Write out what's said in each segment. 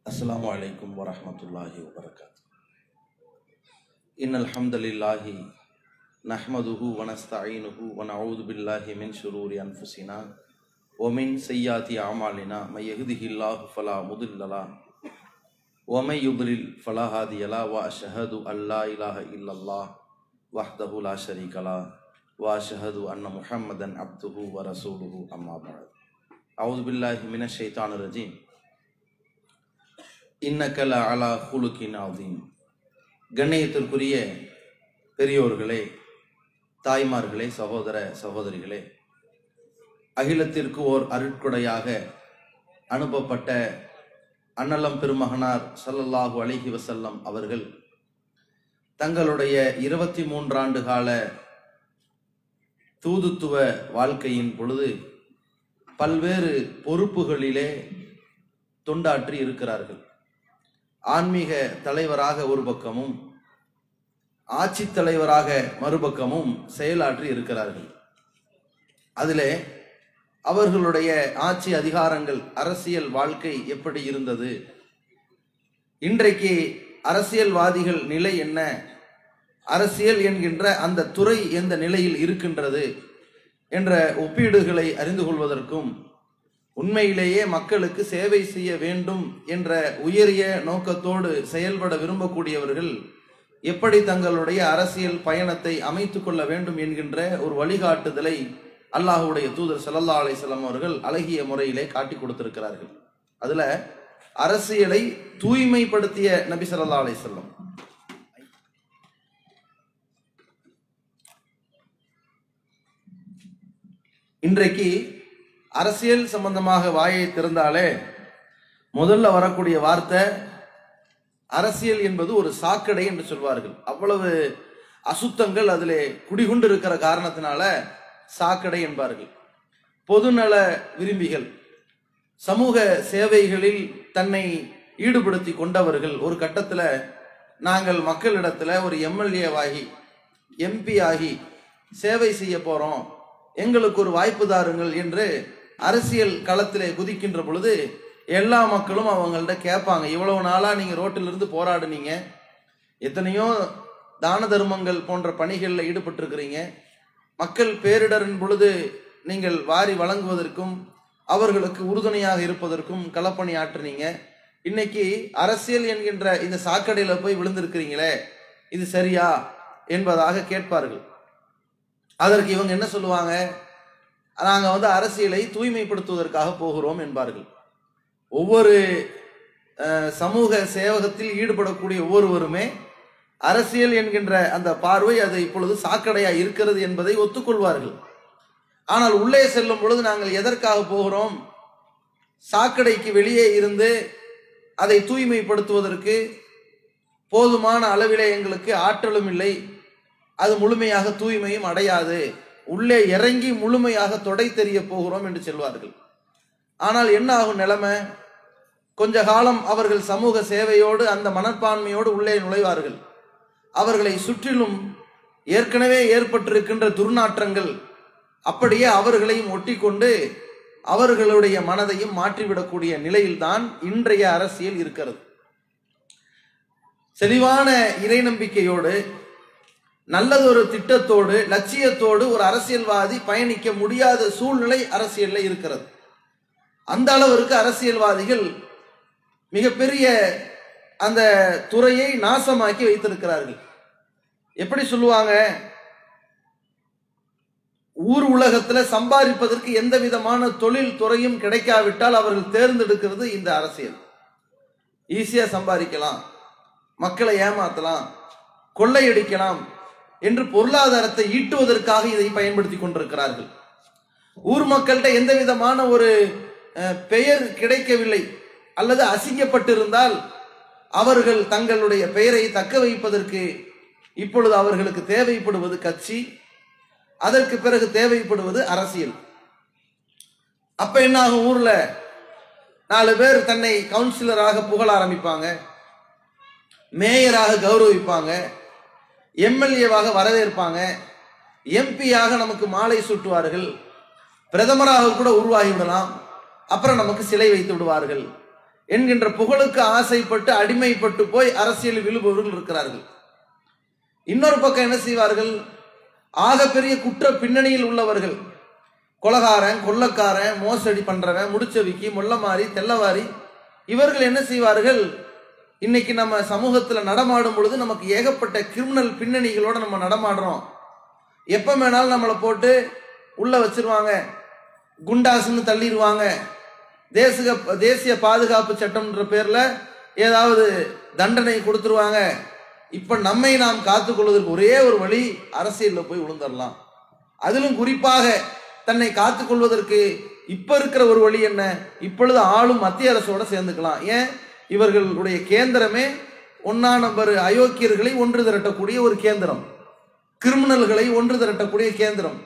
अस्सलामु अलैकुम वरहमतुल्लाहि वबरकातुहू। इन्नल हम्दुलिल्लाहि नहमदुहु व नस्तईनुहु व नऊज़ु बिल्लाहि मिन शुरूरि अनफुसिना व मिन सय्यिआति अअमालिना मय यहदिहिल्लाहु फला मुदिल्ल लहु व मय युद्लिल फला हादिय लहु व अशहदु अल्ला इलाहा इल्लल्लाह वहदहु ला शरीका लहु व अशहदु अन्ना मुहम्मदन अब्दुहु व रसूलुहु अम्मा बअद। अऊज़ु बिल्लाहि मिनश शैतानिर रजीम। இன்னக்கல அலா ஹுலுகின் அஸீம்। கண்ணியத்திற்குரிய பெரியோர்களே, தாய்மார்களே, சகோதர சகோதரிகளே, அகிலத்திற்கு ஓர் அருட்கொடையாக அனுப்பப்பட்ட அன்னலம் பெருமகனார் ஸல்லல்லாஹு அலைஹி வஸல்லம் அவர்கள் தங்களுடைய 23 ஆண்டு கால தூதுத்துவ வாழ்க்கையின் பொழுது பல்வேறு பொறுப்புகளிலே தொண்டாற்றி இருக்கிறார்கள். ஆன்மீக தலைவராக ஒரு பக்கமும் ஆட்சி தலைவராக மறுபக்கமும் செயலாற்றி இருக்கிறார்கள். அதிலே அவர்களுடைய ஆட்சி அதிகாரங்கள், அரசியல் வாழ்க்கை எப்படி இருந்தது, இன்றைக்கு அரசியல்வாதிகள் நிலை என்ன, அரசியல் என்கின்ற அந்த துறை எந்த நிலையில் இருக்கின்றது என்ற ஒப்பீடுகளை அறிந்து கொள்வதற்கும், உண்மையிலேயே மக்களுக்கு சேவை செய்ய வேண்டும் என்ற உயரிய நோக்கத்தோடு செயல்பட விரும்பக்கூடியவர்கள் எப்படி தங்களுடைய அரசியல் பயணத்தை அமைத்துக் கொள்ள வேண்டும் என்கின்ற ஒரு வழிகாட்டுதலை அல்லாஹ்வுடைய தூதர் ஸல்லல்லாஹு அலைஹி வஸல்லம் அவர்கள் அழகிய முறையிலே காட்டி கொடுத்திருக்கிறார்கள். அதுல அரசியலை தூய்மைப்படுத்திய நபி ஸல்லல்லாஹு அலைஹி வஸல்லம் இன்றைக்கு அரசியல் சம்பந்தமாக வாயை திறந்தாலே முதல்ல வரக்கூடிய வார்த்தை அரசியல் என்பது ஒரு சாக்கடை என்று சொல்வார்கள். அவ்வளவு அசுத்தங்கள் அதிலே குடிகொண்டு இருக்கிற காரணத்தினால சாக்கடை என்பார்கள். பொதுநல விரும்பிகள், சமூக சேவைகளில் தன்னை ஈடுபடுத்தி கொண்டவர்கள் ஒரு கட்டத்தில் நாங்கள் மக்களிடத்துல ஒரு எம்எல்ஏவாகி எம்பி ஆகி சேவை செய்ய போறோம், எங்களுக்கு ஒரு வாய்ப்பு தாருங்கள் என்று அரசியல் களத்திலே குதிக்கின்ற பொழுது எல்லா மக்களும் அவங்கள்ட்ட கேட்பாங்க, இவ்வளவு நாளா நீங்க ரோட்டிலிருந்து போராடுனீங்க, எத்தனையோ தான தர்மங்கள் போன்ற பணிகளில் ஈடுபட்டிருக்கிறீங்க, மக்கள் பேரிடரின் பொழுது நீங்கள் வாரி வழங்குவதற்கும் அவர்களுக்கு உறுதுணையாக இருப்பதற்கும் களப்பணி ஆற்றுனீங்க, இன்னைக்கு அரசியல் என்கின்ற இந்த சாக்கடையில போய் விழுந்திருக்கிறீங்களே, இது சரியா என்பதாக கேட்பார்கள். அதற்கு இவங்க என்ன சொல்லுவாங்க, நாங்க அரசியலை தூய்மைப்படுத்துவதற்காக போகிறோம் என்பார்கள். ஒவ்வொரு சமூக சேவகத்தில் ஈடுபடக்கூடிய ஒவ்வொருவருமே அரசியல் என்கின்ற அந்த பார்வை அது இப்பொழுது சாக்கடையா இருக்கிறது என்பதை ஒத்துக்கொள்வார்கள். ஆனால் உள்ளே செல்லும் பொழுது நாங்கள் எதற்காக போகிறோம், சாக்கடைக்கு வெளியே இருந்து அதை தூய்மைப்படுத்துவதற்கு போதுமான அளவிலே எங்களுக்கு ஆற்றலும் இல்லை, அது முழுமையாக தூய்மையும் அடையாது, உள்ளே இறங்கி முழுமையாக தொடை தெரிய போகிறோம் என்று சொல்வார்கள். ஆனால் என்ன ஆகும் நிலைமை, கொஞ்ச காலம் அவர்கள் சமூக சேவையோடு அந்த மனப்பான்மையோடு உள்ளே நுழைவார்கள். அவர்களை சுற்றிலும் ஏற்கனவே ஏற்பட்டிருக்கின்ற துர்நாற்றங்கள் அப்படியே அவர்களையும் ஒட்டி கொண்டு அவர்களுடைய மனதையும் மாற்றிவிடக்கூடிய நிலையில்தான் இன்றைய அரசியல் இருக்கிறது. தெளிவான இறை நம்பிக்கையோடு நல்லதொரு திட்டத்தோடு லட்சியத்தோடு ஒரு அரசியல்வாதி பயணிக்க முடியாத சூழ்நிலை அரசியல்ல இருக்கிறது. அந்த அளவிற்கு அரசியல்வாதிகள் மிகப்பெரிய அந்த துறையை நாசமாக்கி வைத்திருக்கிறார்கள். எப்படி சொல்லுவாங்க, ஊர் உலகத்துல சம்பாதிப்பதற்கு எந்த விதமான தொழில் துறையும் கிடைக்காவிட்டால் அவர்கள் தேர்ந்தெடுக்கிறது இந்த அரசியல். ஈஸியா சம்பாதிக்கலாம், மக்களை ஏமாத்தலாம், கொள்ளையடிக்கலாம் என்று பொருளாதாரத்தை ஈட்டுவதற்காக இதை பயன்படுத்தி கொண்டிருக்கிறார்கள். ஊர் மக்கள்கிட்ட எந்த விதமான ஒரு பெயர் கிடைக்கவில்லை அல்லது அசிங்கப்பட்டிருந்தால் அவர்கள் தங்களுடைய பெயரை தக்க வைப்பதற்கு இப்பொழுது அவர்களுக்கு தேவைப்படுவது கட்சி, அதற்கு பிறகு தேவைப்படுவது அரசியல். அப்ப என்ன ஆகும், ஊர்ல 4 பேர் தன்னை கவுன்சிலராக புகழ ஆரம்பிப்பாங்க, மேயராக கௌரவிப்பாங்க, எம்எல்ஏவாக வரவேற்பாங்க, எம்பியாக நமக்கு மாலை சூட்டுவார்கள், பிரதமராக கூட உருவாகி விடலாம், அப்புறம் நமக்கு சிலை வைத்து விடுவார்கள் என்கின்ற புகழுக்கு ஆசைப்பட்டு அடிமைப்பட்டு போய் அரசியல் விழுபவர்கள் இருக்கிறார்கள். இன்னொரு பக்கம் என்ன செய்வார்கள்? ஆகப்பெரிய குற்ற பின்னணியில் உள்ளவர்கள், கொலகாரன், கொள்ளக்காரன், மோசடி பண்றவன், முடிச்சவிக்கி, முள்ளமாரி, தெல்லவாரி, இவர்கள் என்ன செய்வார்கள்? இன்னைக்கு நம்ம சமூகத்துல நடமாடும் பொழுது நமக்கு ஏகப்பட்ட கிரிமினல் பின்னணிகளோட நம்ம நடமாடுறோம். எப்ப வேணாலும் நம்மளை போட்டு உள்ள வச்சிருவாங்க, குண்டாசுன்னு தள்ளிடுவாங்க, தேசிய பாதுகாப்பு சட்டம்ன்ற பேர்ல ஏதாவது தண்டனை கொடுத்துருவாங்க. இப்ப நம்மை நாம் காத்துக்கொள்வதற்கு ஒரே ஒரு வழி, அரசியல்ல போய் விழுந்துடலாம். அதிலும் குறிப்பாக தன்னை காத்துக்கொள்வதற்கு இப்ப இருக்கிற ஒரு வழி என்ன? இப்பொழுது ஆளும் மத்திய அரசோட சேர்ந்துக்கலாம். ஏன்? இவர்களுடைய கேந்திரமே 1ஆம் நம்பர் அயோக்கியர்களை ஒன்று திரட்டக்கூடிய ஒரு கேந்திரம், கிரிமினல்களை ஒன்று திரட்டக்கூடிய கேந்திரம்.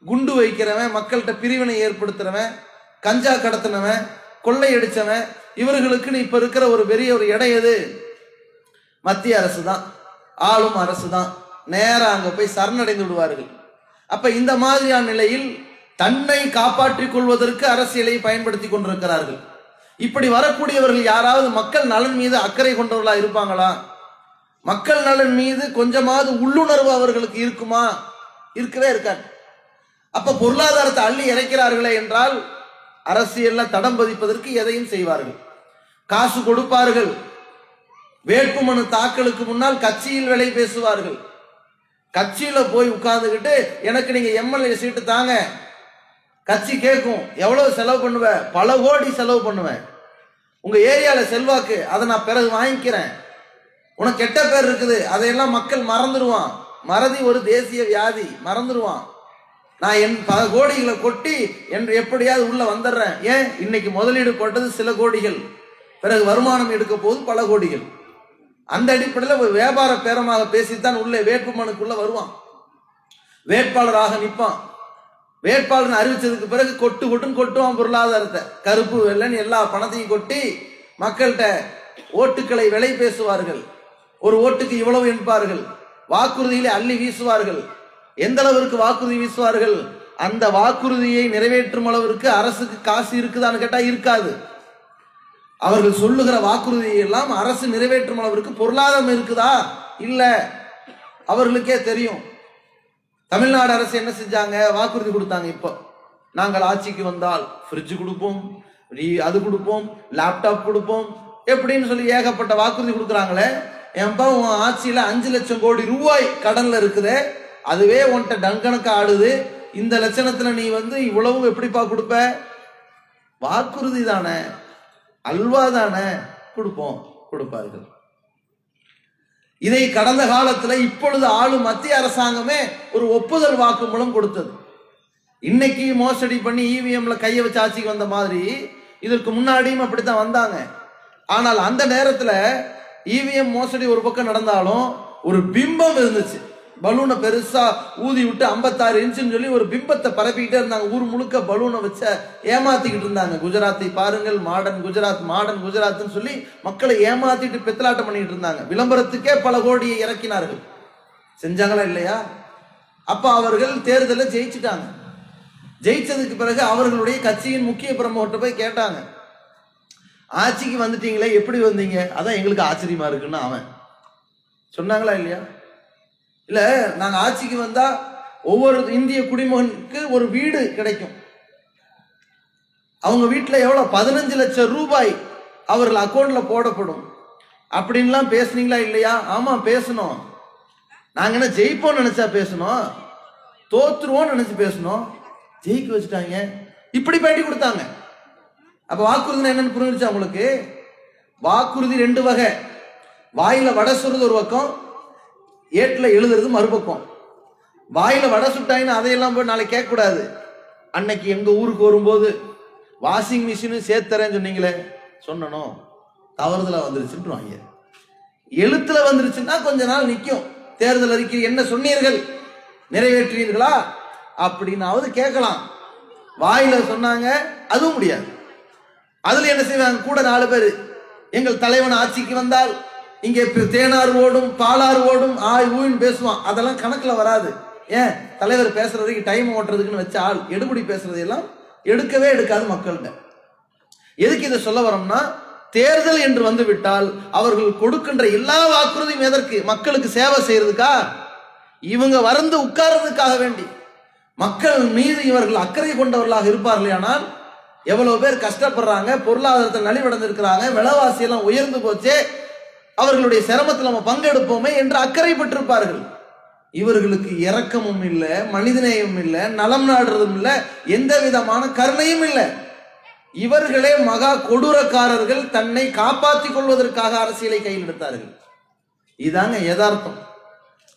குண்டு வைக்கிறவன், மக்கள்கிட்ட பிரிவினை ஏற்படுத்துறவன், கஞ்சா கடத்தினவன், கொள்ளையடிச்சவன், இவர்களுக்கு இப்ப இருக்கிற ஒரு பெரிய ஒரு இடம் எது? மத்திய அரசு தான், ஆளும் அரசு தான். நேரா அங்க போய் சரணடைந்து விடுவார்கள். அப்ப இந்த மாதிரியான நிலையில் தன்னை காப்பாற்றிக் கொள்வதற்கு அரசியலை பயன்படுத்தி கொண்டிருக்கிறார்கள். இப்படி வரக்கூடியவர்கள் யாராவது மக்கள் நலன் மீது அக்கறை கொண்டவர்களா இருப்பாங்களா? மக்கள் நலன் மீது கொஞ்சமாவது உள்ளுணர்வு அவர்களுக்கு இருக்குமா? இருக்கவே இருக்காது. அப்ப பொருளாதாரத்தை அள்ளி இறைக்கிறார்களே என்றால் அரசியல்ல தடம் பதிப்பதற்கு எதையும் செய்வார்கள். காசு கொடுப்பார்கள். வேட்புமனு தாக்கலுக்கு முன்னால் கட்சியில் விலை பேசுவார்கள். கட்சியில போய் உட்கார்ந்துகிட்டு எனக்கு நீங்க எம்எல்ஏ சீட்டு தாங்க, கட்சி கேட்கும். எவ்வளவு செலவு பண்ணுவ? பல கோடி செலவு பண்ணுவேன். உங்க ஏரியால செல்வாக்கு, அதை நான் பிறகு வாங்கிக்கிறேன். உனக்கு கெட்ட பேர் இருக்குது, அதையெல்லாம் மக்கள் மறந்துடுவான். மறதி ஒரு தேசிய வியாதி, மறந்துடுவான். நான் என் பல கோடிகளை கொட்டி என்று எப்படியாவது உள்ள வந்துடுறேன். ஏன்? இன்னைக்கு முதலீடு போட்டது சில கோடிகள், பிறகு வருமானம் எடுக்க போது பல கோடிகள். அந்த அடிப்படையில் ஒரு வியாபார பேரமாக பேசித்தான் உள்ளே வேட்புமனுக்குள்ள வருவான், வேட்பாளராக நிற்பான். வேட்பாளர் அறிவிச்சதுக்கு பிறகு கொட்டுன்னு கொட்டுவான் பொருளாதாரத்தை, கருப்பு வெள்ளன்னு எல்லா பணத்தையும் கொட்டி மக்கள்கிட்ட ஓட்டுக்களை விலை பேசுவார்கள். ஒரு ஓட்டுக்கு இவ்வளவு என்பார்கள். வாக்குறுதியிலே அள்ளி வீசுவார்கள். எந்த அளவிற்கு வாக்குறுதி வீசுவார்கள்? அந்த வாக்குறுதியை நிறைவேற்றும் அளவிற்கு அரசுக்கு காசு இருக்குதான்னு கேட்டா இருக்காது. அவர்கள் சொல்லுகிற வாக்குறுதியை எல்லாம் அரசு நிறைவேற்றும் அளவிற்கு பொருளாதாரம் இருக்குதா? இல்ல. அவர்களுக்கே தெரியும். தமிழ்நாடு அரசு என்ன செஞ்சாங்க? வாக்குறுதி கொடுத்தாங்க. இப்போ நாங்கள் ஆட்சிக்கு வந்தால் ஃப்ரிட்ஜ் கொடுப்போம், அது கொடுப்போம், லேப்டாப் கொடுப்போம், எப்படின்னு சொல்லி ஏகப்பட்ட வாக்குறுதி கொடுக்குறாங்களே. ஏன்பா உன் ஆட்சியில 5 லட்சம் கோடி ரூபாய் கடன்ல இருக்குது, அதுவே உன்கிட்ட டங்கணக்கு ஆடுது. இந்த லட்சணத்துல நீ இவ்வளவு எப்படிப்பா கொடுப்ப? வாக்குறுதி தானே, அல்வா தானே, கொடுப்போம், கொடுப்பார்கள். இதை கடந்த காலத்துல இப்பொழுது ஆளும் மத்திய அரசாங்கமே ஒரு ஒப்புதல் வாக்கு மூலம் கொடுத்தது. இன்னைக்கு மோசடி பண்ணி இவிஎம்ல கையை வச்சு ஆட்சிக்கு வந்த மாதிரி இதற்கு முன்னாடியும் அப்படித்தான் வந்தாங்க. ஆனால் அந்த நேரத்துல இவிஎம் மோசடி ஒரு பக்கம் நடந்தாலும் ஒரு பிம்பம் இருந்துச்சு. பலூனை பெருசா ஊதி விட்டு 56 இன்ச்சுன்னு சொல்லி ஒரு பிம்பத்தை பரப்பிக்கிட்டே இருந்தாங்க. ஊர் முழுக்க பலூனை வச்ச ஏமாத்திக்கிட்டு இருந்தாங்க. குஜராத்தை பாருங்கள், மாடர்ன் குஜராத், மாடர்ன் குஜராத்னு சொல்லி மக்களை ஏமாத்திட்டு பெத்தலாட்டம் பண்ணிட்டு இருந்தாங்க. விளம்பரத்துக்கே பல கோடியை இறக்கினார்கள். செஞ்சாங்களா இல்லையா? அப்ப அவர்கள் தேர்தலை ஜெயிச்சுட்டாங்க. ஜெயிச்சதுக்கு பிறகு அவர்களுடைய கட்சியின் முக்கிய பிரமுகர்கிட்ட போய் கேட்டாங்க, ஆட்சிக்கு வந்துட்டீங்களே, எப்படி வந்தீங்க? அதான் எங்களுக்கு ஆச்சரியமா இருக்குன்னு அவன் சொன்னாங்களா இல்லையா? இல்ல, நாங்க ஆட்சிக்கு வந்தா ஒவ்வொரு இந்திய குடிமகனுக்கு ஒரு வீடு கிடைக்கும். அவங்க வீட்டுல எவ்வளவு 15 லட்சம் ரூபாய் அவர்கள் அக்கௌண்ட்ல போடப்படும் அப்படின்லாம் பேசுனீங்களா இல்லையா? ஆமா பேசணும். நாங்க என்ன ஜெயிப்போம் நினைச்சா பேசணும்? தோத்துருவோம் நினைச்சு பேசணும். ஜெயிக்க வச்சுட்டாங்க. இப்படி பேட்டி கொடுத்தாங்க. அப்ப வாக்குறுதி என்னன்னு புரிஞ்சிருச்சா உங்களுக்கு? வாக்குறுதி 2 வகை. வாயில வடை சுடுறது ஒரு பக்கம், ஏட்டுல எழுதுறது மறுபக்கம். வாயில வடை சுட்டாங்கன்னு அதையெல்லாம் போய் நாளைக்கு கேட்க கூடாது. அன்னைக்கு எங்க ஊருக்கு வரும்போது வாஷிங் மிஷின் சேர்த்தரேன்னு சொன்னீங்களே, சொன்னனும் தவறுதலா வந்துருச்சுன்னு. எழுத்துல வந்துருச்சுன்னா கொஞ்ச நாள் நிற்கும். தேர்தல் அறிக்கை என்ன சொன்னீர்கள், நிறைவேற்றீர்களா அப்படின்னாவது கேட்கலாம். வாயில சொன்னாங்க அதுவும் முடியாது. அதுல என்ன செய்வாங்க? கூட 4 பேர் எங்கள் தலைவன் ஆட்சிக்கு வந்தால் இங்கே தேனாறு ஓடும், பாலாறு ஓடும், ஊன்னு பேசுவான். அதெல்லாம் கணக்குல வராது. ஏன்? தலைவர் பேசுறதுக்கு டைம் ஓட்டுறதுக்குன்னு வச்ச ஆள் எடுபடி பேசுறதெல்லாம் எடுக்கவே எடுக்காது மக்கள்கிட்ட. எதுக்கு இதை சொல்ல வரோம்னா, தேர்தல் என்று வந்துவிட்டால் அவர்கள் கொடுக்கின்ற எல்லா வாக்குறுதியும் எதற்கு? மக்களுக்கு சேவை செய்யறதுக்கா? இவங்க வந்து உட்கார்றதுக்காக வேண்டி. மக்கள் மீது இவர்கள் அக்கறை கொண்டவர்களாக இருப்பார்கள். ஆனால் எவ்வளவு பேர் கஷ்டப்படுறாங்க, பொருளாதாரத்தில் நலிவடைந்திருக்கிறாங்க, விலைவாசி எல்லாம் உயர்ந்து போச்சே, அவர்களுடைய சிரமத்தில் நம்ம பங்கெடுப்போமே என்று அக்கறைப்பட்டிருப்பார்கள். இவர்களுக்கு இரக்கமும் இல்லை, மனிதநேயமும் இல்லை, நலம் நாடுறதும் இல்லை, எந்த விதமான கருணையும் இல்லை. இவர்களே மகா கொடூரக்காரர்கள் தன்னை காப்பாற்றிக் கொள்வதற்காக அரசியலை கையில் எடுத்தார்கள். இதாங்க யதார்த்தம்.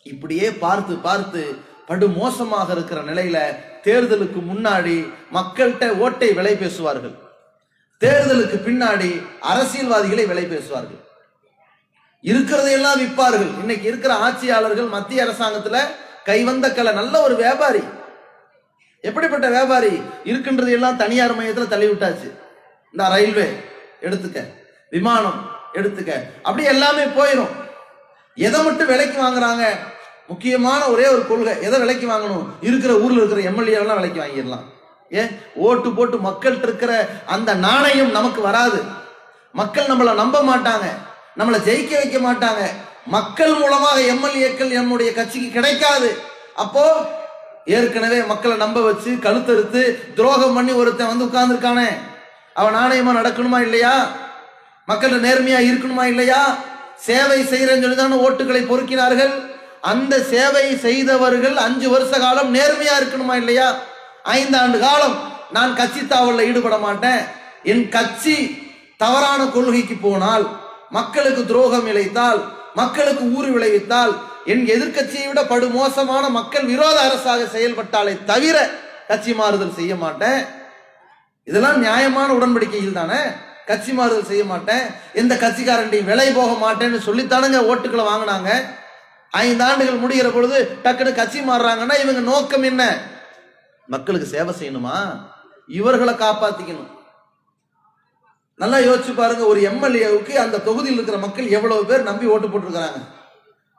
இப்படியே பார்த்து பார்த்து படு மோசமாக இருக்கிற நிலையில தேர்தலுக்கு முன்னாடி மக்கள்கிட்ட ஓட்டை விலை பேசுவார்கள், தேர்தலுக்கு பின்னாடி அரசியல்வாதிகளை விலை பேசுவார்கள், இருக்கிறதையெல்லாம் விற்பார்கள். இன்னைக்கு இருக்கிற ஆட்சியாளர்கள் மத்திய அரசாங்கத்துல கைவந்த கலை நல்ல ஒரு வியாபாரி. எப்படிப்பட்ட வியாபாரி? இருக்கின்றது எல்லாம் தனியார் மையத்துல தள்ளி விட்டாச்சு. இந்த ரயில்வே எடுத்துக்க, விமானம் எடுத்துக்க, அப்படி எல்லாமே போயிடும். எதை மட்டும் விலைக்கு வாங்குறாங்க? முக்கியமான ஒரே ஒரு கொள்கை, எதை விலைக்கு வாங்கணும்? இருக்கிற ஊர்ல இருக்கிற எம்எல்ஏ எல்லாம் விலைக்கு வாங்கிடலாம். ஏன்? ஓட்டு போட்டு மக்கள்கிட்ட இருக்கிற அந்த நாணயம் நமக்கு வராது. மக்கள் நம்மளை நம்ப மாட்டாங்க, நம்மளை ஜெயிக்க வைக்க மாட்டாங்க. மக்கள் மூலமாக எம்எல்ஏக்கள் நம்முடைய கட்சிக்கு கிடைக்காது. அப்போ ஏற்கனவே மக்களை நம்ப வச்சு கழுத்தறுத்து துரோகம் பண்ணி ஒருத்தன் வந்து உட்கார்ந்துருக்கானே, அவன் நாணயமா நடக்கணுமா இல்லையா? மக்கள் நேர்மையா இருக்கணுமா இல்லையா? சேவை செய்யறேன்னு சொல்லிதான ஓட்டுகளை பொறுக்கினார்கள். அந்த சேவை செய்தவர்கள் 5 வருஷ காலம் நேர்மையா இருக்கணுமா இல்லையா? 5 ஆண்டு காலம் நான் கட்சி தாவல்ல ஈடுபட மாட்டேன், என் கட்சி தவறான கொள்கைக்கு போனால், மக்களுக்கு துரோகம் இழைத்தால், மக்களுக்கு ஊறு விளைவித்தால், என் எதிர்கட்சியை விட படு மோசமான மக்கள் விரோத அரசாக செயல்பட்டாலே தவிர கட்சி மாறுதல் செய்ய மாட்டேன். இதெல்லாம் நியாயமான உடன்படிக்கையில் தானே. கட்சி மாறுதல் செய்ய மாட்டேன், எந்த கட்சிக்காரண்டையும் விலை போக மாட்டேன்னு சொல்லித்தானுங்க ஓட்டுக்களை வாங்கினாங்க. 5 ஆண்டுகள் முடிகிற பொழுது டக்குனு கட்சி மாறுறாங்கன்னா இவங்க நோக்கம் என்ன? மக்களுக்கு சேவை செய்யணுமா? இவர்களை காப்பாத்திக்கணும். நல்லா யோசிச்சு பாருங்க. ஒரு எம்எல்ஏவுக்கு அந்த தொகுதியில் இருக்கிற மக்கள் எவ்வளவு பேர் நம்பி ஓட்டு போட்டிருக்கிறாங்க.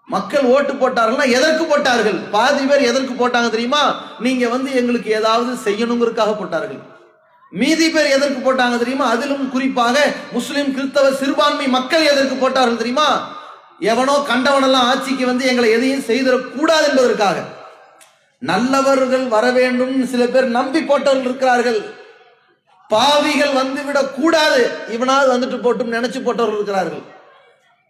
மக்கள் ஓட்டு போட்டார்கள்னா எதற்கு போட்டார்கள்? பாதி பேர் எதற்கு போட்டாங்க தெரியுமா? நீங்க வந்து எங்களுக்கு ஏதாவது செய்யணுங்கிறதுக்காக போட்டார்கள். மீதி பேர் எதற்கு போட்டாங்க தெரியுமா? அதிலும் குறிப்பாக முஸ்லிம் கிறிஸ்தவ சிறுபான்மை மக்கள் எதற்கு போட்டார்கள் தெரியுமா? எவனோ கண்டவனெல்லாம் ஆட்சிக்கு வந்து எங்களை எதையும் செய்திடக்கூடாது என்பதற்காக. நல்லவர்கள் வர வேண்டும் சில பேர் நம்பி போட்டவர்கள் இருக்கிறார்கள். பாவிகள் வந்துவிடக் கூடாது, இவனாவது வந்துட்டு போட்டும் நினைச்சு போட்டவர்கள் இருக்கிறார்கள்.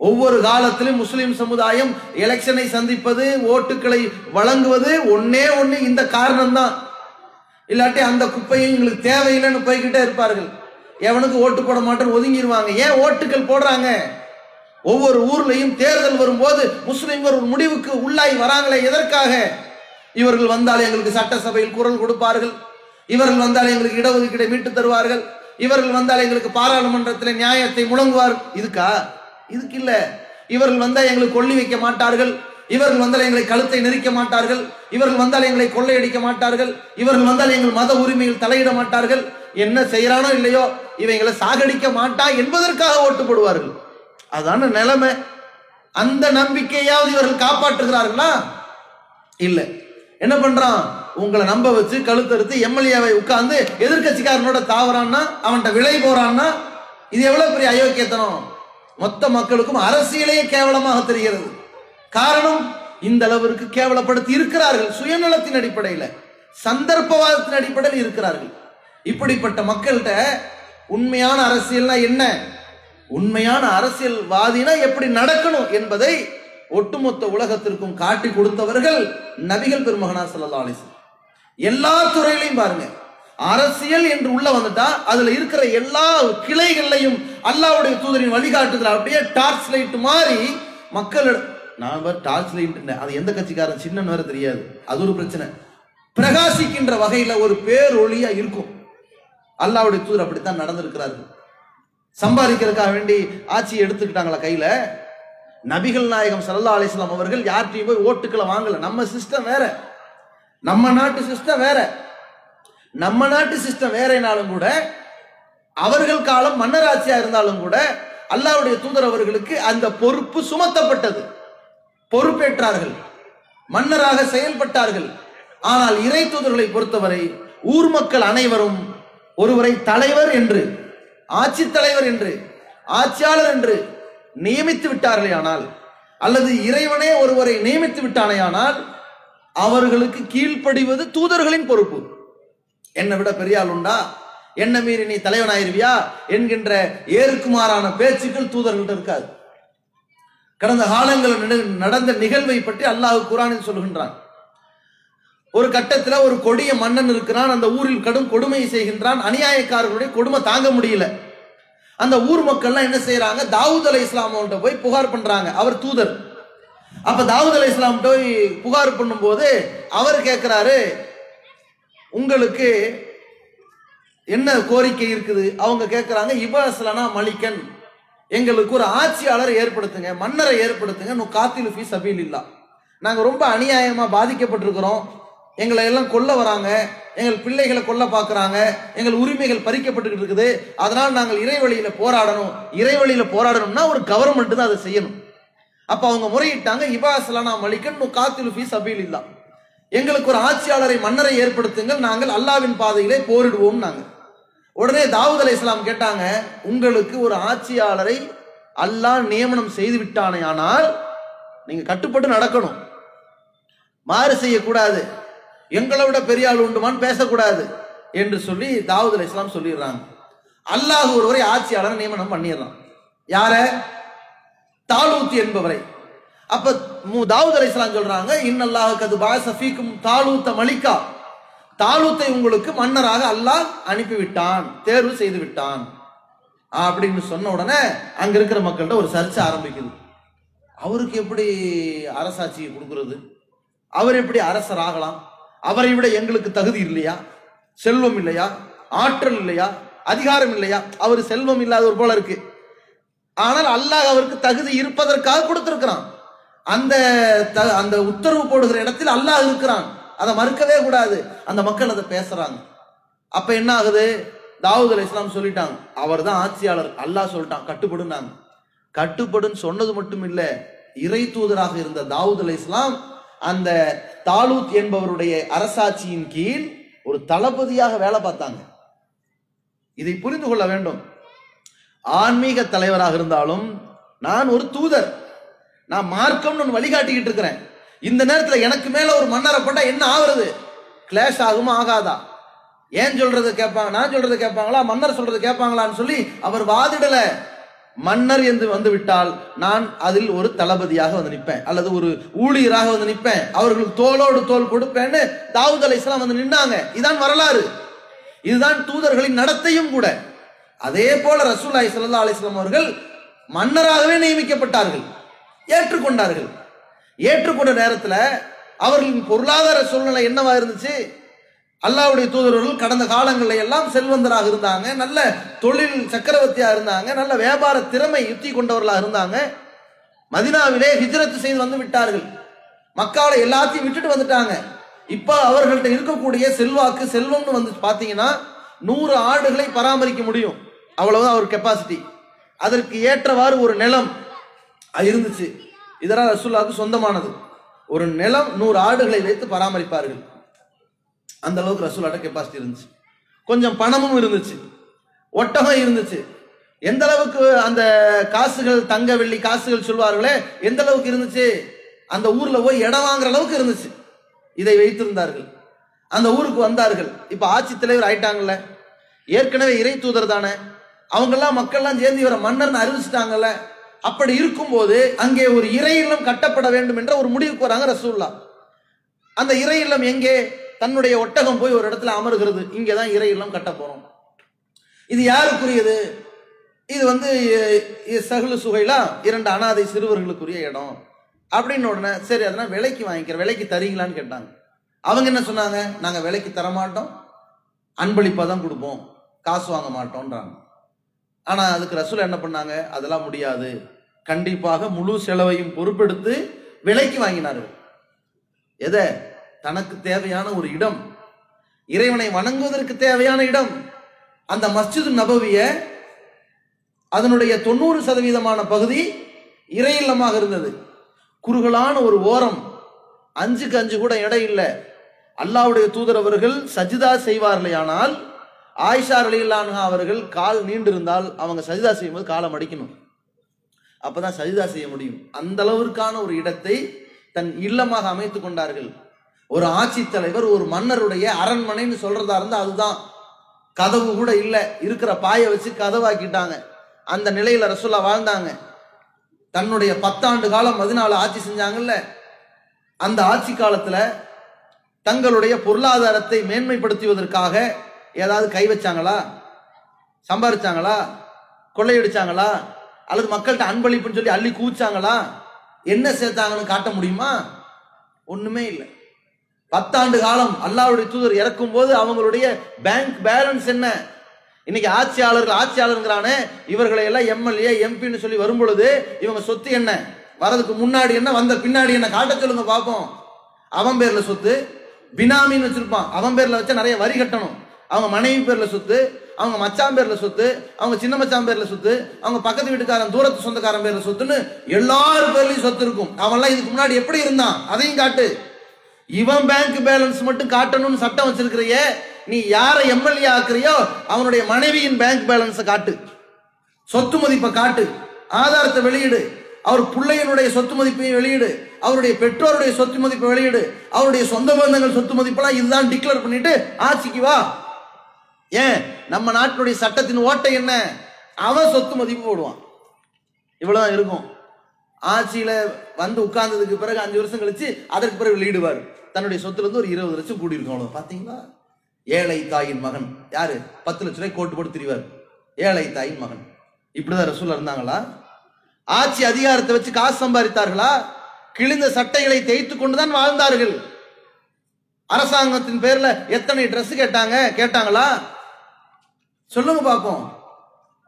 ஒவ்வொரு காலத்திலும் முஸ்லிம் சமுதாயம் எலெக்ஷனை சந்திப்பது, ஓட்டுக்களை வழங்குவது ஒன்னே ஒண்ணு இந்த காரணம் தான். இல்லாட்டி அந்த குப்பையும் எங்களுக்கு தேவையில்லைன்னு போய்கிட்டே இருப்பார்கள். எவனுக்கு ஓட்டு போட மாட்டேன்னு ஒதுங்கிடுவாங்க. ஏன் ஓட்டுக்கள் போடுறாங்க? ஒவ்வொரு ஊர்லயும் தேர்தல் வரும்போது முஸ்லிம்கள் ஒரு முடிவுக்கு உள்ளாய் வராங்களே, எதற்காக? இவர்கள் வந்தால் எங்களுக்கு சட்டசபையில் குரல் கொடுப்பார்கள், இவர்கள் வந்தால் எங்களுக்கு இடஒதுக்கீடை மீட்டு தருவார்கள், இவர்கள் வந்தால் எங்களுக்கு பாராளுமன்றத்தில் நியாயத்தை முழங்குவார்கள். இதுக்கா? இதுக்கு இல்ல. இவர்கள் வந்தால் எங்களுக்கு கொள்ளி வைக்க மாட்டார்கள், இவர்கள் வந்தால் எங்களை கழுத்தை நெரிக்க மாட்டார்கள், இவர்கள் வந்தால் எங்களை கொள்ளையடிக்க மாட்டார்கள், இவர்கள் வந்தால் எங்கள் மத உரிமையில் தலையிட மாட்டார்கள், என்ன செய்யறானோ இல்லையோ இவங்களை சாகடிக்க மாட்டா என்பதற்காக ஓட்டு போடுவார்கள். அதான நிலைமை. அந்த நம்பிக்கையாவது இவர்கள் காப்பாற்றுகிறார்களா? இல்ல. என்ன பண்றான்? உங்களை நம்ப வச்சு கழுத்தறுத்து எம்எல்ஏவை உட்கார்ந்து எதிர்கட்சிக்காரனோட தாவறான்னா, அவன்கிட்ட விலை போறான்னா, இது எவ்வளவு பெரிய அயோக்கியத்தனம். மொத்த மக்களுக்கும் அரசியலையே கேவலமாக தெரிகிறது. காரணம், இந்த அளவிற்கு கேவலப்படுத்தி இருக்கிறார்கள். சுயநலத்தின் அடிப்படையில், சந்தர்ப்பவாதத்தின் அடிப்படையில் இருக்கிறார்கள். இப்படிப்பட்ட மக்கள்கிட்ட உண்மையான அரசியல்னா என்ன, உண்மையான அரசியல்வாதினா எப்படி நடக்கணும் என்பதை ஒட்டுமொத்த உலகத்திற்கும் காட்டி கொடுத்தவர்கள் நபிகள் பெருமகனார் ஸல்லல்லாஹு அலைஹி வஸல்லம். எல்லா துறையிலையும் பாருங்க, அரசியல் என்று உள்ள வந்துட்டா அதுல இருக்கிற எல்லா கிளைகளையும் அல்லாஹ்வுடைய தூதரின் வழிகாட்டுதல் அப்படியே டார்ச் லைட் மாதிரி மக்கள். நான் டார்ச் லைட், அது எந்த கட்சிக்காரன் சின்னன்னு வேற தெரியாது, அது ஒரு பிரச்சனை. பிரகாசிக்கின்ற வகையில ஒரு பேரொளியா இருக்கும். அல்லாஹ்வுடைய தூதர் அப்படித்தான் நடந்திருக்கிறார்கள். சம்பாதிக்கிறதுக்காக வேண்டி ஆட்சியை எடுத்துக்கிட்டாங்களா கையில? நபிகள் நாயகம் ஸல்லல்லாஹு அலைஹி வஸல்லம் அவர்கள் யார்கிட்டையும் போய் ஓட்டுக்களை வாங்கல. நம்ம சிஸ்டம் வேற, நம்ம நாட்டு சிஸ்டம் வேற. நம்ம நாட்டு சிஸ்டம் வேறனாலும் கூட, அவர்கள் காலம் மன்னராட்சியா இருந்தாலும் கூட அல்லாஹ்வுடைய தூதர் அவர்களுக்கு அந்த பொறுப்பு சுமத்தப்பட்டது. பொறுப்பேற்றார்கள், மன்னராக செயல்பட்டார்கள். ஆனால் இறை தூதர்களை பொறுத்தவரை ஊர் மக்கள் அனைவரும் ஒருவரை தலைவர் என்று, ஆட்சி தலைவர் என்று, ஆட்சியாளர் என்று நியமித்து விட்டார்களே ஆனால், அல்லது இறைவனே ஒருவரை நியமித்து விட்டானேயானால் அவர்களுக்கு கீழ்ப்படிவது தூதர்களின் பொறுப்பு. என்னை விட பெரிய ஆள் உண்டா, என்ன மீறி நீ தலைவனாயிருவியா என்கின்ற ஏற்குமாறான பேச்சுக்கள் தூதர்கள்ட்ட இருக்காது. கடந்த காலங்களில் நடந்த நிகழ்வை பற்றி அல்லாஹ் குர்ஆனில் சொல்கின்றான். ஒரு கட்டத்தில் ஒரு கொடிய மன்னன் இருக்கிறான். அந்த ஊரில் கடும் கொடுமை செய்கின்றான். அநியாயக்காரர்களுடைய கொடுமை தாங்க முடியல. அந்த ஊர் மக்கள்லாம் என்ன செய்யறாங்க, தாவூத் அலைஹிஸ்ஸலாம் அவங்கள்ட்ட போய் புகார் பண்றாங்க. அவர் தூதர். அப்ப தாவூத் அலைஹிஸ்ஸலாம் போய் புகார் பண்ணும்போது அவர் கேட்கிறாரு, உங்களுக்கு என்ன கோரிக்கை இருக்குது? அவங்க கேட்கிறாங்க, இபாஸ்லனா மலிக்கன், எங்களுக்கு ஒரு ஆட்சியாளரை ஏற்படுத்துங்க, மன்னரை ஏற்படுத்துங்க. நுகாத்திலு ஃபீ சபீலில்லாஹ், நாங்க ரொம்ப அநியாயமா பாதிக்கப்பட்டிருக்கிறோம், எங்களை எல்லாம் கொல்ல வராங்க, எங்கள் பிள்ளைகளை கொல்ல பார்க்கறாங்க, எங்கள் உரிமைகள் பறிக்கப்பட்டு இருக்குது, அதனால் நாங்கள் இறைவழியில போராடணும். இறைவழியில போராடணும்னா ஒரு கவர்மெண்ட் தான் அதை செய்யணும். அப்ப அவங்க முறையிட்டாங்க, இபாஸ்லனா மலிக்கன் நுகாத்திலு ஃபீ சபீலில்லாஹ், எங்களுக்கு ஒரு ஆட்சியாளரை மன்னரை ஏற்படுத்துங்கள், நாங்கள் அல்லாஹ்வின் பாதையிலே போரிடுவோம். நாங்க உடனே தாவூத் அலைஹிஸ்ஸலாம் கேட்டாங்க, உங்களுக்கு ஒரு ஆட்சியாளரை அல்லாஹ் நியமனம் செய்து விட்டானே ஆனால் நீங்க கட்டுப்பட்டு நடக்கணும், மாறு செய்யக்கூடாது, எங்களை விட பெரிய ஆள் உண்டுமான்னு பேசக்கூடாது என்று சொல்லி தாவூத் அலைஹிஸ்ஸலாம் சொல்லிடுறாங்க. அல்லாஹ் ஒருவரை ஆட்சியாளரை நியமனம் பண்ணிடுறான். யார? தாலூத் என்பவரை. அப்ப தாவூத் அலைஹிஸ்ஸலாம் சொல்றாங்க, இன்னல்லாஹ் கது பாஸ ஃபீக்கும் தாலூத்த மலிகா, தாலூத்தை உங்களுக்கு மன்னராக அல்லாஹ் அனுப்பிவிட்டான், தேர்வு செய்து விட்டான் அப்படின்னு சொன்ன உடனே அங்க இருக்கிற மக்கள்கிட்ட ஒரு சர்ச்சை ஆரம்பிக்குது. அவருக்கு எப்படி அரசாட்சியை கொடுக்கிறது? அவர் எப்படி அரசர் ஆகலாம்? அவரை விட எங்களுக்கு தகுதி இல்லையா? செல்வம் இல்லையா? ஆற்றல் இல்லையா? அதிகாரம் இல்லையா? அவர் செல்வம் இல்லாதவர் போல இருக்கு. ஆனால் அல்லாஹ் அவருக்கு தகுதி இருப்பதற்காக கொடுத்திருக்கிறான். அந்த உத்தரவு போடுகிற இடத்தில் அல்லாஹ் இருக்கிறான், அதை மறுக்கவே கூடாது. அந்த மக்கள் அதை பேசுறாங்க. அப்ப என்ன ஆகுது? தாவூத் அலைஹிஸ்ஸலாம் சொல்லிட்டாங்க, அவர் தான் ஆட்சியாளர், அல்லாஹ் சொல்லிட்டான் கட்டுப்படுனாங்க. கட்டுப்படுன்னு சொன்னது மட்டும் இல்ல, இறை தூதராக இருந்த தாவூத் அலைஹிஸ்ஸலாம் அந்த தாலூத் என்பவருடைய அரசாட்சியின் கீழ் ஒரு தளபதியாக வேலை பார்த்தாங்க. இதை புரிந்து கொள்ள வேண்டும். ஆன்மீக தலைவராக இருந்தாலும் நான் ஒரு தூதர், நான் மார்க்கம் வழிகாட்டிக்கிட்டு இருக்கிறேன். இந்த நேரத்தில் எனக்கு மேல ஒரு மன்னரை போட்டா என்ன ஆகுறது? கிளாஷ் ஆகுமா ஆகாதா? ஏன் சொல்றது கேட்பாங்க, நான் சொல்றது கேட்பாங்களா, மன்னர் சொல்றது கேட்பாங்களான்னு சொல்லி அவர் வாதிடல. மன்னர் என்று வந்து விட்டால் நான் அதில் ஒரு தளபதியாக வந்து நிற்பேன், அல்லது ஒரு ஊழியராக வந்து நிற்பேன், அவர்களுக்கு தோளோடு தோல் கொடுப்பேன்னு தாவூத் அலைஹிஸ்ஸலாம் வந்து நின்னாங்க. இதுதான் வரலாறு, இதுதான் தூதர்களின் நடத்தையும் கூட. அதே போல ரசூலுல்லாஹி ஸல்லல்லாஹு அலைஹி வஸல்லம் அவர்கள் மன்னராகவே நியமிக்கப்பட்டார்கள், ஏற்றுக்கொண்டார்கள். ஏற்றுக்கொண்ட நேரத்தில் அவர்களின் பொருளாதார சூழ்நிலை என்னவா இருந்துச்சு? அல்லாஹ்வுடைய தூதர்கள் கடந்த காலங்களில் எல்லாம் செல்வந்தராக இருந்தாங்க, நல்ல தொழில் சக்கரவர்த்தியா இருந்தாங்க, நல்ல வியாபார திறமை யுக்தி கொண்டவர்களாக இருந்தாங்க. மதீனாவிலே ஹிஜ்ரத் செய்து வந்து விட்டார்கள், மக்கால எல்லாத்தையும் விட்டுட்டு வந்துட்டாங்க. இப்ப அவர்கள்ட்ட இருக்கக்கூடிய செல்வாக்கு செல்வம்னு வந்து பாத்தீங்கன்னா 100 ஆடுகளை பராமரிக்க முடியும், அவ்வளவுதான் அவர் கெப்பாசிட்டி. அதற்கு ஏற்றவாறு ஒரு நிலம் இருந்துச்சு, இதெல்லாம் ரசூலுல்லாஹ்வுக்கு சொந்தமானது. ஒரு நிலம் 100 ஆடுகளை வைத்து பராமரிப்பார்கள், அந்த அளவுக்கு ரசூலுல்லாஹ்ட்ட கெப்பாசிட்டி இருந்துச்சு. கொஞ்சம் பணமும் இருந்துச்சு, ஒட்டகம் இருந்துச்சு. எந்த அளவுக்கு அந்த காசுகள், தங்க வெள்ளி காசுகள் சொல்வார்களே, எந்த அளவுக்கு இருந்துச்சு? அந்த ஊர்ல போய் இடம் வாங்குற அளவுக்கு இருந்துச்சு. இதை வைத்திருந்தார்கள். அந்த ஊருக்கு வந்தார்கள். இப்ப ஆட்சி தலைவர் ஆயிட்டாங்கல்ல, ஏற்கனவே இறை தூதர் தானே, அவங்கெல்லாம் மக்கள்லாம் சேர்ந்து இவரை மன்னர்னு அறிவிச்சிட்டாங்கல்ல. அப்படி இருக்கும்போது அங்கே ஒரு இறை இல்லம் கட்டப்பட வேண்டும் என்ற ஒரு முடிவுக்கு வராங்க ரசூலுல்லாஹ். அந்த இறை இல்லம் எங்கே? தன்னுடைய ஒட்டகம் போய் ஒரு இடத்துல அமர்கிறது, இங்கேதான் இறை இல்லம் கட்ட போறோம். இது யாருக்குரியது? இது வந்து சஹ்லு சுஹைலா 2 அனாதை சிறுவர்களுக்குரிய இடம் அப்படின்னு. உடனே சரி, அதெல்லாம் விலைக்கு வாங்கிக்கிறேன், விலைக்கு தரீங்களான்னு கேட்டாங்க. அவங்க என்ன சொன்னாங்க? நாங்க விலைக்கு தர மாட்டோம், அன்பளிப்பா தான் கொடுப்போம், காசு வாங்க மாட்டோம்ன்றாங்க. ஆனா அதுக்கு ரசூல் என்ன பண்ணாங்க? அதெல்லாம் முடியாது, கண்டிப்பாக முழு செலவையும் பொறுப்பெடுத்து விலைக்கு வாங்கினார்கள். எதை? தனக்கு தேவையான ஒரு இடம், இறைவனை வணங்குவதற்கு தேவையான இடம். அந்த மஸ்ஜிது நபவிய அதனுடைய 90% பகுதி இறை இல்லமாக இருந்தது. குறுகலான ஒரு ஓரம், 5க்கு 5 கூட இடம் இல்லை. அல்லாஹ்வுடைய தூதர் அவர்கள் சஜிதா செய்வார்களே ஆனால் ஆயிஷா ரலியல்லாஹு அன்ஹா அவர்கள் கால் நீண்டிருந்தால் அவங்க சஜிதா செய்யும்போது காலை மடிக்கணும், அப்பதான் சஜிதா செய்ய முடியும். அந்த அளவிற்கான ஒரு இடத்தை தன் இல்லமாக அமைத்துக் கொண்டார்கள். ஒரு ஆட்சி தலைவர், ஒரு மன்னருடைய அரண்மனைன்னு சொல்றதா இருந்தா அதுதான். கதவு கூட இல்ல, இருக்கிற பாயை வச்சு கதவாக்கிட்டாங்க. அந்த நிலையில ரசூலுல்லாஹ் வாழ்ந்தாங்க. தன்னுடைய 10 ஆண்டு காலம் மதீனால ஆட்சி செஞ்சாங்கல்ல, அந்த ஆட்சி காலத்துல தங்களுடைய பொருளாதாரத்தை மேன்மைப்படுத்துவதற்காக ஏதாவது கை வச்சாங்களா, சம்பாதிச்சாங்களா, கொள்ளையடிச்சாங்களா, அல்லது மக்கள்கிட்ட அன்பளிப்புன்னு சொல்லி அள்ளி கூச்சாங்களா, என்ன சேர்த்தாங்கன்னு காட்ட முடியுமா? ஒண்ணுமே இல்லை. 10 ஆண்டு காலம் அல்லாஹ்வுடைய தூதர் இறக்கும் போது அவங்களுடைய பேங்க் பேலன்ஸ் என்ன? இன்னைக்கு ஆட்சியாளர்களான இவர்களை எல்லாம் எம்எல்ஏ எம்பின்னு சொல்லி வரும் பொழுது இவங்க சொத்து என்ன, வரதுக்கு முன்னாடி என்ன, வந்த பின்னாடி என்ன காட்ட சொல்லுங்க பாப்போம். அவன் பேர்ல சொத்து, பினாமின்னு வச்சிருப்பான், அவன் பேர்ல வச்சா நிறைய வரி கட்டணும். அவங்க மனைவி பேர்ல சொத்து, அவங்க மச்சான் பேர்ல சொத்து, அவங்க சின்ன மச்சான் பேர்ல சொத்து, அவங்க பக்கத்து வீட்டுக்காரன் தூரத்து சொந்தக்காரன் பேர்ல சொத்துன்னு எல்லாரும் பேர்லயும் சொத்து இருக்கும். அவன்லாம் இதுக்கு முன்னாடி எப்படி இருந்தான் அதையும் காட்டு. இவன் பேங்க் பேலன்ஸ் மட்டும் காட்டணும்னு சட்டம் வச்சிருக்கிறையே, நீ யாரை எம்எல்ஏ ஆக்குறியோ அவனுடைய மனைவியின் பேங்க் பேலன்ஸை காட்டு, சொத்து மதிப்பை காட்டு, ஆதாரத்தை வெளியிடு, அவர் பிள்ளையனுடைய சொத்து மதிப்பையும் வெளியிடு, அவருடைய பெற்றோருடைய சொத்து மதிப்பை வெளியிடு, அவருடைய சொந்த பந்தங்கள் சொத்து மதிப்பெல்லாம் இதுதான் டிக்ளேர் பண்ணிட்டு ஆட்சிக்கு வா. ஏன் நம்ம நாட்டினுடைய சட்டத்தின் ஓட்டை என்ன? அவன் சொத்து மதிப்பு போடுவான். இவ்வளவுதான் இருக்கும். ஆட்சியில வந்து உட்கார்ந்ததுக்கு பிறகு 5 வருஷம் கழிச்சு அதற்கு பிறகு வெளியிடுவார். தன்னுடைய சொத்துல இருந்து ஒரு 20 லட்சம் கூடி இருக்கும். பாத்தீங்களா? ஏழை தாயின் மகன் யாரு? 10 லட்சம் ரூபாய் கோட்டு போட்டு திரிவார். ஏழை தாயின் மகன். இப்படிதான் ரசூலுல்லாஹ் இருந்தாங்களா? ஆட்சி அதிகாரத்தை வச்சு காசு சம்பாதித்தார்களா? கிழிந்த சட்டைகளை தேய்த்து கொண்டுதான் வாழ்ந்தார்கள். அரசாங்கத்தின் பேர்ல எத்தனை ட்ரெஸ் கேட்டாங்களா? சொல்லுங்க பாப்போம்.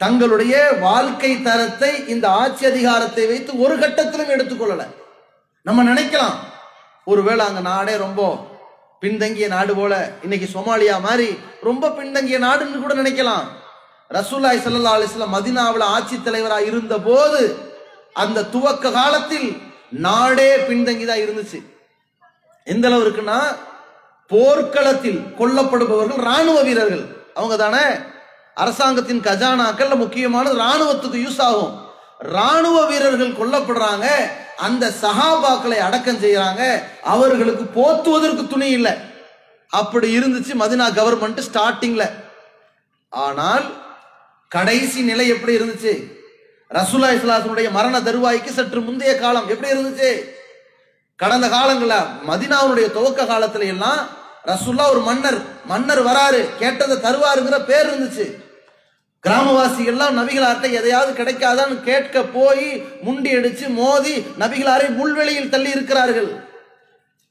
தங்களுடைய வாழ்க்கை தரத்தை இந்த ஆட்சி அதிகாரத்தை வைத்து ஒரு கட்டத்திலும் எடுத்துக்கொள்ளல. நம்ம நினைக்கலாம் ஒருவேளை அங்க நாடே ரொம்ப பின்தங்கிய நாடு போல, இன்னைக்கு சோமாலியா மாதிரி ரொம்ப பின்தங்கிய நாடுன்னு கூட நினைக்கலாம். ரசூலுல்லாஹி ஸல்லல்லாஹு அலைஹி வஸல்லம் மதீனாவுல ஆட்சி தலைவராக இருந்த போது அந்த துவக்க காலத்தில் நாடே பின்தங்கிதான் இருந்துச்சு. எந்த அளவு இருக்குன்னா, போர்க்களத்தில் கொல்லப்படுபவர்கள் ராணுவ வீரர்கள். அவங்க தானே அரசாங்கத்தின் கஜானாக்கள் முக்கியமானது ராணுவத்துக்கு யூஸ் ஆகும். ராணுவ வீரர்கள் கொல்லப்படுறாங்க, அந்த சஹாபாக்களை அடக்கம் செய்யறாங்க, அவர்களுக்கு போத்துவதற்கு துணி இல்லை. அப்படி இருந்துச்சு மதீனா கவர்மெண்ட் ஸ்டார்டிங்ல. ஆனால் கடைசி நிலை எப்படி இருந்துச்சு? ரசூலுல்லாஹி ஸல்லல்லாஹு அலைஹி வஸல்லம் மரண தருவாய்க்கு சற்று முந்தைய காலம் எப்படி இருந்துச்சு? கடந்த காலங்கள மதீனாவுடைய துவக்க காலத்துல எல்லாம் ரசூலுல்லாஹ் ஒரு மன்னர் வராரு, கேட்டதை தருவாருங்கிற பேர் இருந்துச்சு. கிராமவாசிகள்லாம் நபிகளார்ட்ட எதையாவது கிடைக்காதான்னு கேட்க போய் முண்டி அடிச்சு மோதி நபிகளாரை முள்வெளியில் தள்ளி இருக்கிறார்கள்.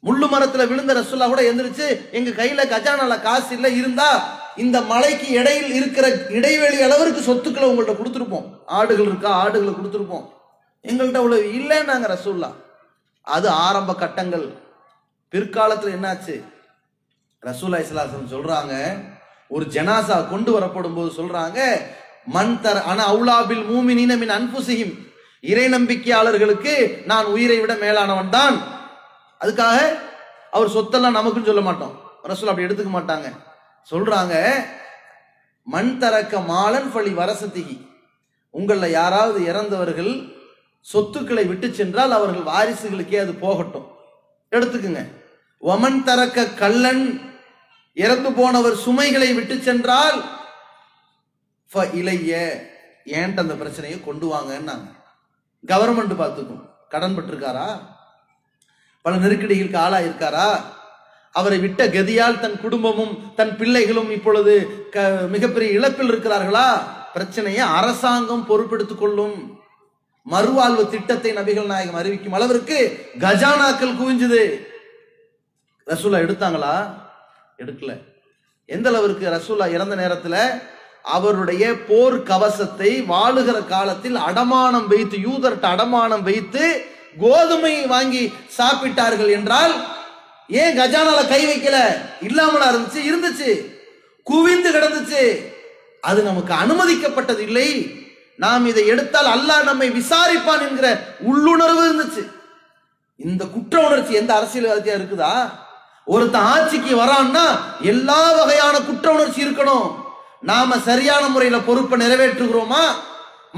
முள்ளு மரத்துல விழுந்த ரசூலுல்லாஹ் கூட எந்திரிச்சு, எங்க கையில கஜானால காசு இல்ல, இருந்தா இந்த மலைக்கு இடையில் இருக்கிற இடைவெளி அளவிற்கு சொத்துக்களை உங்கள்ட்ட கொடுத்துருப்போம். ஆடுகள் இருக்கா, ஆடுகளை கொடுத்துருப்போம். எங்கள்கிட்ட அவ்வளவு இல்லைன்னாங்க ரசூலுல்லாஹ். அது ஆரம்ப கட்டங்கள். பிற்காலத்துல என்னாச்சு? ரசூலுல்லாஹி ஸல்லல்லாஹு அலைஹி வஸல்லம் சொல்றாங்க, ஒரு ஜனாசா கொண்டு வரப்படும் போது சொல்றாங்க, மன்தர் அன அவுலாபில் மூமினீன மின் அன்ஃபுஸிஹிம், இறை நம்பிக்கையாளர்களுக்கு நான் உயிரை விட மேலானவன் தான். அதுக்காக அவர் சொத்தெல்லாம் நமக்குன்னு சொல்ல மாட்டோம். ரசூல் அப்படி எடுத்துக்க மாட்டாங்க. சொல்றாங்க, மண் தரக்க மாலன் ஃபலி வரசத்திகி, உங்கள யாராவது இறந்தவர்கள் சொத்துக்களை விட்டு சென்றால் அவர்கள் வாரிசுகளுக்கே அது போகட்டும், எடுத்துக்குங்க. ஒமன் தரக்க கல்லன், இறந்து போனவர் சுமைகளை விட்டு சென்றால் இளைய ஏன்ட்டு அந்த பிரச்சனையை கொண்டு வாங்கன்னாங்க. கவர்மெண்ட் பார்த்துக்கும். கடன் பட்டிருக்காரா, பல நெருக்கடிகளுக்கு ஆளாயிருக்காரா, அவரை விட்ட கதியால் தன் குடும்பமும் தன் பிள்ளைகளும் இப்பொழுது மிகப்பெரிய இழப்பில் இருக்கிறார்களா, பிரச்சனையை அரசாங்கம் பொறுப்பெடுத்துக் கொள்ளும். மறுவாழ்வு திட்டத்தை நபிகள் நாயகம் அறிவிக்கும் அளவிற்கு கஜானாக்கள் குவிஞ்சுது. ரசூலுல்லாஹ் எடுத்தாங்களா? எடுக்கல. எந்த அளவிற்கு? ரசூலுல்லாஹ் இறந்த நேரத்துல அவருடைய போர் கவசத்தை வாழுகிற காலத்தில் அடமானம் வைத்து, யூதர்ட்ட அடமானம் வைத்து கோதுமை வாங்கி சாப்பிட்டார்கள் என்றால் ஏன் கஜானால கை வைக்கல? இல்லாமலா இருந்துச்சு? இருந்துச்சு, குவிந்து கிடந்துச்சு. அது நமக்கு அனுமதிக்கப்பட்டது இல்லை. நாம் இதை எடுத்தால் அல்லாஹ் நம்மை விசாரிப்பான் என்கிற உள்ளுணர்வு இருந்துச்சு. இந்த குற்ற உணர்ச்சி எந்த அரசியல்வாதியா இருக்குதா? ஒருத்தன் ஆட்சிக்கு வரான்னா எல்லா வகையான குற்ற உணர்ச்சி இருக்கணும். நாம சரியான முறையில பொறுப்பை நிறைவேற்றுகிறோமா?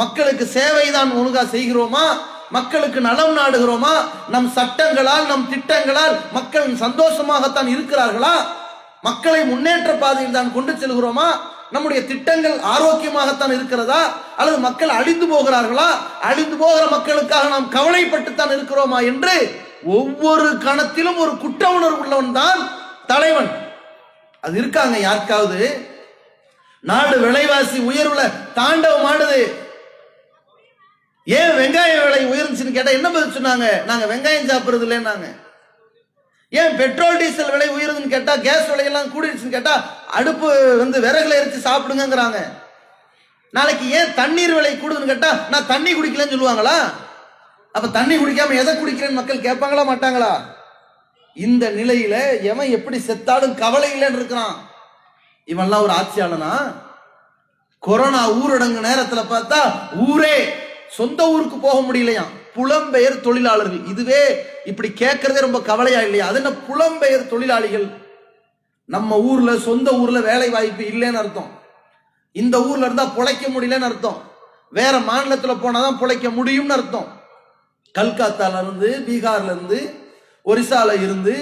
மக்களுக்கு சேவைதான் ஒழுங்கா செய்கிறோமா? மக்களுக்கு நலம் நாடுகிறோமா? நம் சட்டங்களால் நம் திட்டங்களால் மக்கள் சந்தோஷமாகத்தான் இருக்கிறார்களா? மக்களை முன்னேற்ற பாதையில் தான் கொண்டு செல்கிறோமா? நம்முடைய திட்டங்கள் ஆரோக்கியமாகத்தான் இருக்கிறதா? அல்லது மக்கள் அழிந்து போகிறார்களா? அழிந்து போகிற மக்களுக்காக நாம் கவலைப்பட்டுத்தான் இருக்கிறோமா என்று ஒவ்வொரு கணத்திலும் ஒரு குற்ற உணர்வு உள்ளவன் தான் தலைவன். அது இருக்காங்க யாருக்காவது? நாடு விலைவாசி உயர்வுல தாண்டவம் ஆடுது. ஏன் வெங்காய விலை உயர்ந்துச்சுன்னு கேட்டா என்ன பதில் சொன்னாங்க? நாங்க வெங்காயம் சாப்பிடுறது இல்லைன்னாங்க. ஏன் பெட்ரோல் டீசல் விலை உயருதுன்னு கேட்டா, கேஸ் விலையெல்லாம் கூடிடுச்சுன்னு கேட்டா, அடுப்பு விறகுல எரிச்சு சாப்பிடுங்கிறாங்க. நாளைக்கு ஏன் தண்ணீர் விலை கூடுதுன்னு கேட்டா, நான் தண்ணி குடிக்கலன்னு சொல்லுவாங்களா? அப்ப தண்ணி குடிக்காம எதை குடிக்கிறேன்னு மக்கள் கேட்பாங்களா மாட்டாங்களா? இந்த நிலையில எவன் எப்படி செத்தாலும் கவலை இல்லைன்னு இருக்கிறான். இவன்லாம் ஒரு ஆட்சியாளனா? கொரோனா ஊரடங்கு நேரத்துல பார்த்தா ஊரே சொந்த ஊருக்கு போக முடியலையா? புலம்பெயர் தொழிலாளர்கள். இதுவே இப்படி கேட்கறதே ரொம்ப கவலையா இல்லையா? அது என்ன புலம்பெயர் தொழிலாளிகள்? நம்ம ஊர்ல சொந்த ஊர்ல வேலை வாய்ப்பு இல்லைன்னு அர்த்தம். இந்த ஊர்ல இருந்தா பொழைக்க முடியலன்னு அர்த்தம். வேற மாநிலத்துல போனாதான் பொழைக்க முடியும்னு அர்த்தம். கல்கத்தால இருந்து, பீகார்ல இருந்து, ஒரிசால இருந்து,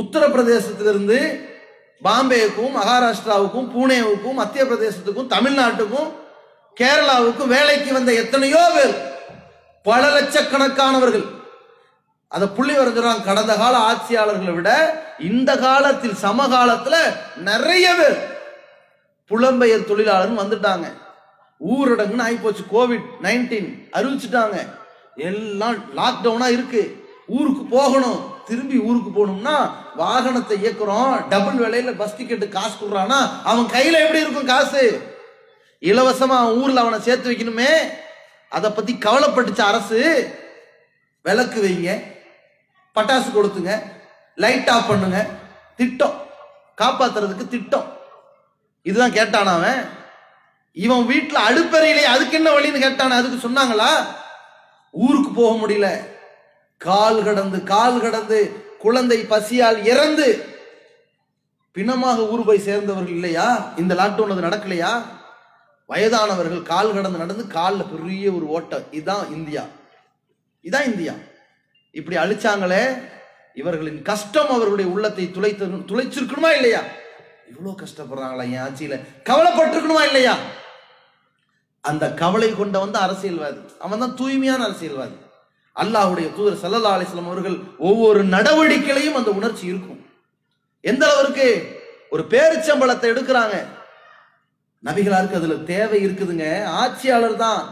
உத்தரப்பிரதேசத்திலிருந்து பாம்பேவுக்கும், மகாராஷ்டிராவுக்கும், பூனேவுக்கும், மத்திய பிரதேசத்துக்கும், தமிழ்நாட்டுக்கும், கேரளாவுக்கும் வேலைக்கு வந்த எத்தனையோ பேர், பல லட்சக்கணக்கானவர்கள். அதை புள்ளி வரைஞ்சாங்க. கடந்த கால ஆட்சியாளர்களை விட இந்த காலத்தில் சமகாலத்துல நிறைய பேர் புலம்பெயர் தொழிலாளர் வந்துட்டாங்க. ஊரடங்குன்னு ஆயிப்போச்சு. கோவிட்-19 அறிவிச்சுட்டாங்க. எல்லாம் லாக்டவுனா இருக்கு. ஊருக்கு போகணும். திரும்பி ஊருக்கு போகணும்னா வாகனத்தை இயக்குறோம். டபுள் விலையில பஸ் டிக்கெட்டு காசு கொடுறானா அவன் கையில எப்படி இருக்கும் காசு? இலவசமா அவன் ஊர்ல அவனை சேர்த்து வைக்கணுமே. அதை பத்தி கவலைப்பட்டுச்சு அரசு. விளக்கு வைங்க, பட்டாசு கொடுத்துங்க, லைட் ஆஃப் பண்ணுங்க, திட்டம் காப்பாத்துறதுக்கு திட்டம். இதுதான் கேட்டான அவன். இவன் வீட்டுல அடுப்பறையிலே அதுக்கு என்ன வழின்னு கேட்டான. அதுக்கு சொன்னாங்களா? ஊருக்கு போக முடியல, கால் கடந்து குழந்தை பசியால் இறந்து பிணமாக ஊர் போய் சேர்ந்தவர்கள் இல்லையா? இந்த லாக்டவுன் அது நடக்கலையா? வயதானவர்கள் கால் கடந்து நடந்து காலில் பெரிய ஒரு ஓட்டை. இதுதான் இந்தியா. இதான் இந்தியா. இப்படி அழிச்சாங்களே. இவர்களின் கஷ்டம் அவர்களுடைய உள்ளத்தை துளைச்சிருக்கணுமா இல்லையா? இவ்வளவு கஷ்டப்படுறாங்களா என் ஆட்சியில? கவலைப்பட்டிருக்கணுமா இல்லையா? அந்த கவலை கொண்ட வந்து அரசியல்வாதி அவன் தான் தூய்மையான அரசியல்வாதி. அல்லாஹ்வுடைய தூதர் ஸல்லல்லாஹு அலைஹி வஸல்லம் அவர்கள் ஒவ்வொரு நடவடிக்கையிலையும் அந்த உணர்ச்சி இருக்கும். எந்த அளவிற்கு? ஒரு பேரிச்சம்பழத்தை எடுக்கிறாங்க, நபிகளாருக்கு அதுல தேவை இருக்குதுங்க. ஆட்சியாளர் தான்.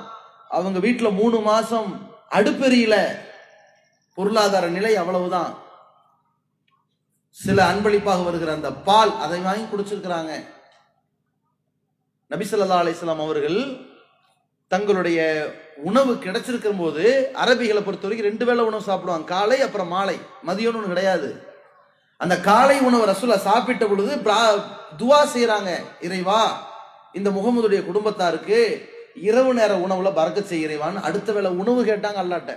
அவங்க வீட்டுல 3 மாசம் அடுப்பெரியல, பொருளாதார நிலை அவ்வளவுதான். சில அன்பளிப்பாக வருகிற அந்த பால் அதை வாங்கி குடிச்சிருக்கிறாங்க. நபி ஸல்லல்லாஹு அலைஹி வஸல்லம் அவர்கள் தங்களுடைய உணவு கிடைச்சிருக்கிற போது, அரபிகளை பொறுத்த வரைக்கும் 2 வேளை உணவு சாப்பிடுவாங்க. காலை அப்புறம் மாலை, மதியம்னு ஒண்ணு கிடையாது. அந்த காலை உணவு ரசூலா சாப்பிட்ட பொழுது துவா செய்யறாங்க, இறைவா இந்த முகமதுடைய குடும்பத்தாருக்கு இரவு நேர உணவுல பரக்கத் செய்ய இறைவான்னு. அடுத்த வேளை உணவு கேட்டாங்க அல்லாட்ட.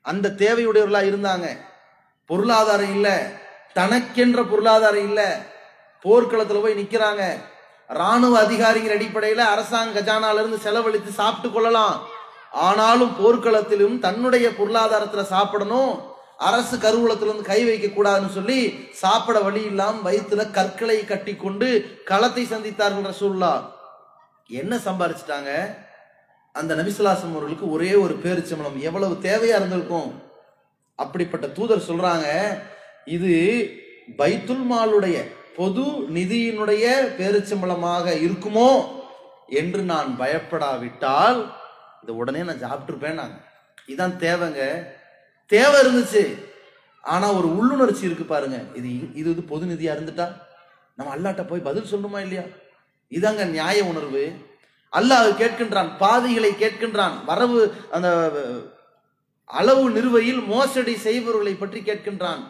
அந்த தேவையுடையவர்களா இருந்தாங்க. பொருளாதாரம் இல்ல, தனக்கென்ற பொருளாதாரம் இல்ல. போர்க்களத்துல போய் நிக்கிறாங்க. ராணுவ அதிகாரிகள் அடிப்படையில அரசாங்க கஜானால இருந்து செலவழித்து சாப்பிட்டு கொள்ளலாம். ஆனாலும் போர்க்களத்திலும் தன்னுடைய பொருளாதாரத்துல சாப்பிடணும். அரசு கருவூலத்திலிருந்து கை வைக்க கூடாதுன்னு சொல்லி சாப்பிட வழி இல்லாம வயிற்றுல கற்களை கட்டி கொண்டு களத்தை சந்தித்தார்கள் ரசூலுல்லாஹ். என்ன சம்பாரிச்சிட்டாங்க? அந்த நபி ஸல்லல்லாஹு அலைஹி வஸல்லம் அவர்களுக்கு ஒரே ஒரு பேரிச்சம்பழம் எவ்வளவு தேவையா இருந்திருக்கும். அப்படிப்பட்ட தூதர் சொல்றாங்க, இது பைத்துல் மாலுடைய பொது நிதியினுடைய பேரிச்சம்பழமாக இருக்குமோ என்று நான் பயப்படாவிட்டால் இதை உடனே நான் சாப்பிட்டுருப்பேன். நாங்க இதான் தேவைங்க. தேவை இருந்துச்சு, ஆனா ஒரு உள்ளுணர்ச்சி இருக்கு பாருங்க. இது பொது நிதியா இருந்துட்டா நம்ம அல்லாட்ட போய் பதில் சொல்லணுமா இல்லையா? இதாங்க நியாய உணர்வு. அல்லாஹ் கேட்கின்றான், பாவிகளை கேட்கின்றான், வரவு அந்த அளவு நிறுவையில் மோசடி செய்பவர்களை பற்றி கேட்கின்றான்.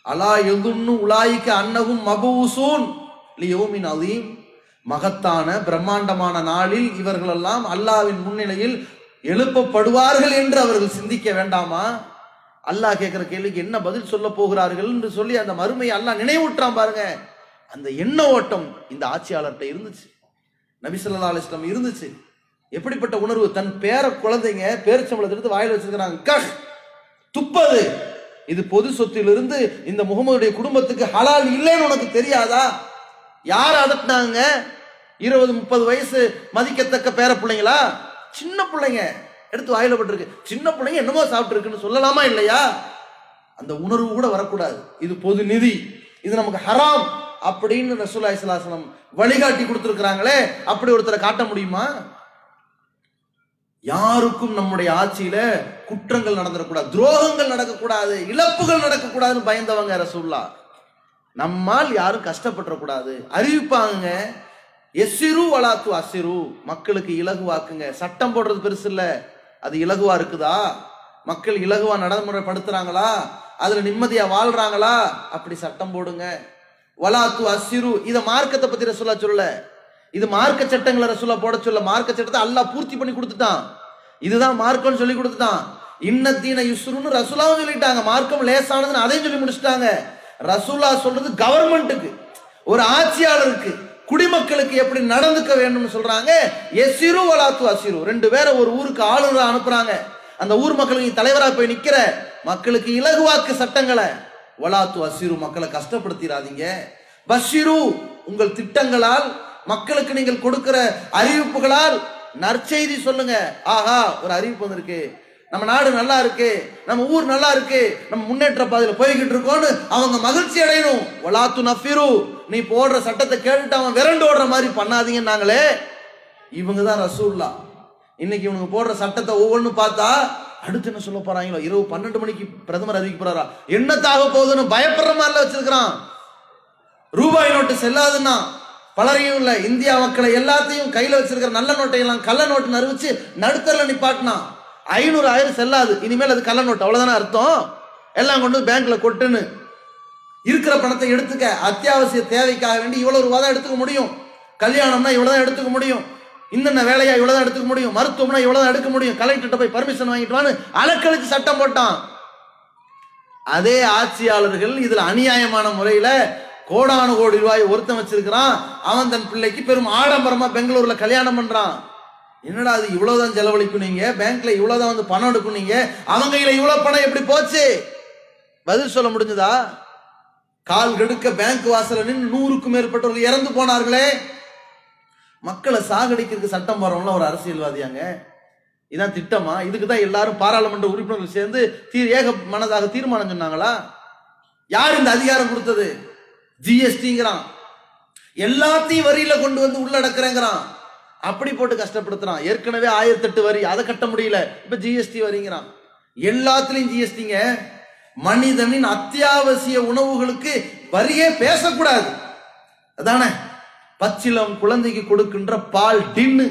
அலா யதுன்னு உலாயிக்க அன்னஹும் மபூசூன் லியௌமின் அதீம். மகத்தான பிரம்மாண்டமான நாளில் இவர்களெல்லாம் அல்லாஹ்வின் முன்னிலையில் எழுப்பப்படுவார்கள் என்று அவர்கள் சிந்திக்க வேண்டாமா? அல்லாஹ் கேட்கிற கேள்விக்கு என்ன பதில் சொல்ல போகிறார்கள் என்று சொல்லி அந்த மறுமையை அல்லாஹ் நினைவூட்டான் பாருங்க. அந்த எண்ண ஓட்டம் இந்த ஆட்சியாளர்கிட்ட இருந்துச்சு. நபி ஸல்லல்லாஹு அலைஹி வஸல்லம் இருந்துச்சு. எப்படிப்பட்ட உணர்வு, தன் பேர குழந்தைங்க பேரிச்சம்பழத்தை எடுத்து வாயில வச்சிருக்கிறாங்க. கஷ் துப்பது, இது பொது சொத்திலிருந்து இந்த முகமதுடைய குடும்பத்துக்கு ஹலால் இல்லைன்னு உனக்கு தெரியாதா? யார் அதட்டினாங்க? 20-30 வயசு மதிக்கத்தக்க பேர பிள்ளைங்களா? சின்ன பிள்ளைங்க எடுத்து வாயில பட்டிருக்கு. சின்ன பிள்ளைங்க என்னமோ சாப்பிட்டு இருக்குன்னு சொல்லலாமா இல்லையா? அந்த உணர்வு கூட வரக்கூடாது. இது பொது நிதி, இது நமக்கு ஹராம் அப்படின்னு ரசூலுல்லாஹி ஸல்லல்லாஹு அலைஹி வஸல்லம் வழிகாட்டி கொடுத்திருக்கிறாங்களே, அப்படி ஒருத்தரை காட்ட முடியுமா? யாருக்கும் நம்முடைய ஆட்சியில குற்றங்கள் நடந்துடக்கூடாது, துரோகங்கள் நடக்கக்கூடாது, இழப்புகள் நடக்கக்கூடாதுன்னு பயந்தவங்க ரசூலுல்லாஹ். நம்மால் யாரும் கஷ்டப்பட்டுறக்கூடாது அறிவிப்பாங்க. எஸ்ஸிரு வலாத்து அஸ்ஸிரு, மக்களுக்கு இலகுவாக்குங்க. சட்டம் போடுறது பெருசு இல்ல, அது இலகுவா இருக்குதா? மக்கள் இலகுவா நடைமுறைப்படுத்துறாங்களா? அதுல நிம்மதியா வாழ்றாங்களா? அப்படி சட்டம் போடுங்க. வலாத்து அஸ்ஸிரு, இத மார்க்கத்தை பத்தி ரசூலுல்லாஹ் சொல்லல, இது மார்க்க சட்டங்களை ரசூலுல்லாஹ் போட சொல்ல. மார்க்க சட்டத்தை அல்லாஹ் பூர்த்தி பண்ணி கொடுத்துட்டான். இதுதான் மார்க்கம்னு சொல்லி கொடுத்துட்டான். இன்னத்தீன யுஸ்ருன்னு ரசூலுல்லாஹ் சொல்லிட்டாங்க. மார்க்கம் லேசானதுன்னு அதையும் சொல்லி முடிச்சுட்டாங்க. ரசூலுல்லாஹ் சொல்றது கவர்மெண்ட்டுக்கு, ஒரு ஆட்சியாளருக்கு, குடிமக்களுக்கு எப்படி நடந்துக்க வேண்டும்னு சொல்றாங்க. எஸ்ஸிரு வலாத்து அஸ்ஸிரு, 2 பேரை ஒரு ஊருக்கு ஆளுநரா அனுப்புறாங்க. அந்த ஊர் மக்களுக்கு தலைவரா போய் நிக்கிற, மக்களுக்கு இலகுவாக்கு சட்டங்களை. வலாத்து அஸ்ஸிரு, மக்களை கஷ்டப்படுத்திடாதீங்க. பஷிரு, உங்கள் திட்டங்களால் மக்களுக்கு நீங்கள் கொடுக்கிற அறிவிப்புகளால் நற்செய்தி சொல்லுங்க. ஆஹா, ஒரு அறிவிப்பு வந்திருக்கு, நம்ம நாடு நல்லா இருக்கு, நம்ம ஊர் நல்லா இருக்கு, நம்ம முன்னேற்ற பாதையில போய்கிட்டு இருக்கோம்னு அவங்க மகிழ்ச்சி அடையணும். வலாத்து நஃபிரு, நீ போடுற சட்டத்தை கேட்டுட்டு அவன் விரண்டு ஓடுற மாதிரி பண்ணாதீங்க. நாங்களே இவங்க தான் ரசூலுல்லாஹ். இன்னைக்கு இவங்க போடுற சட்டத்தை ஒவ்வொன்றும் பார்த்தா அடுத்து என்ன சொல்ல போறாங்களோ, இரவு 12 மணிக்கு பிரதமர் அறிவிக்க போறாரா, என்னத்தாக போகுதுன்னு பயப்படுற மாதிரில வச்சிருக்கிறான். ரூபாய் நோட்டு செல்லாதுன்னா பலரையும் இல்ல, இந்தியா மக்களை எல்லாத்தையும் கையில வச்சிருக்கிற நல்ல நோட்டை எல்லாம் கள்ள நோட்டு அறிவிச்சு நடுத்தரல நிப்பாட்டினா. 500 1000 செல்லாது, இனிமேல் அது கள்ள நோட்டு, அவ்வளவுதானே அர்த்தம். எல்லாம் கொண்டு பேங்க்ல கொட்டுன்னு இருக்கிற பணத்தை எடுத்துக்க. அத்தியாவசிய தேவைக்காக வேண்டி இவ்வளவு ரூபா தான் எடுத்துக்க முடியும், கல்யாணம்னா இவ்வளவுதான் எடுத்துக்க முடியும், இன்னென்ன வேலையா இவ்வளவுதான் எடுத்துக்க முடியும், மருத்துவம்னா இவ்வளவுதான் எடுக்க முடியும், கலெக்டர்கிட்ட போய் பர்மிஷன் வாங்கிட்டு வான்னு அலக்களுக்கு சட்டம் போட்டான். அதே ஆட்சியாளர்கள் இதுல அநியாயமான முறையில கோடானு கோடி ரூபாய் ஒருத்தன் வச்சிருக்கிறான். அவன் தன் பிள்ளைக்கு பெரும் ஆடம்பரமா பெங்களூர்ல கல்யாணம் பண்றான். என்னடா அது, இவ்வளவுதான் செலவழிக்கும், நீங்க பேங்க்ல இவ்வளவுதான் வந்து பணம் எடுக்கும், நீங்க அவங்க கையில இவ்வளவு பணம் எப்படி போச்சு? பதில் சொல்ல முடிஞ்சதா? கால் கெடுக்க பேங்க் வாசல நின்று 100க்கும் மேற்பட்டவர்கள் இறந்து போனார்களே. மக்களை சாகடிக்கிறதுக்கு சட்டம் போறவங்கள ஒரு அரசியல்வாதியாங்க? இதான் திட்டமா? இதுக்குதான் எல்லாரும் பாராளுமன்ற உறுப்பினர்கள் சேர்ந்து ஏக மனதாக தீர்மானம் சொன்னாங்களா? யார் இந்த அதிகாரம் கொடுத்தது? ஜிஎஸ்டிங்கிறான், எல்லாத்தையும் வரியில கொண்டு வந்து உள்ளடக்குறேங்கிறான், அப்படி போட்டு கஷ்டப்படுத்துறான். ஏற்கனவே 1008 வரி, அதை கட்ட முடியல, இப்ப ஜிஎஸ்டி வரிங்கிறான். எல்லாத்துலயும் ஜிஎஸ்டிங்க. மனிதனின் அத்தியாவசிய உணவுகளுக்கு வரியே பேசக்கூடாது, அதானே? பச்சிலம் குழந்தைக்கு கொடுக்கின்ற பால் டின்னு,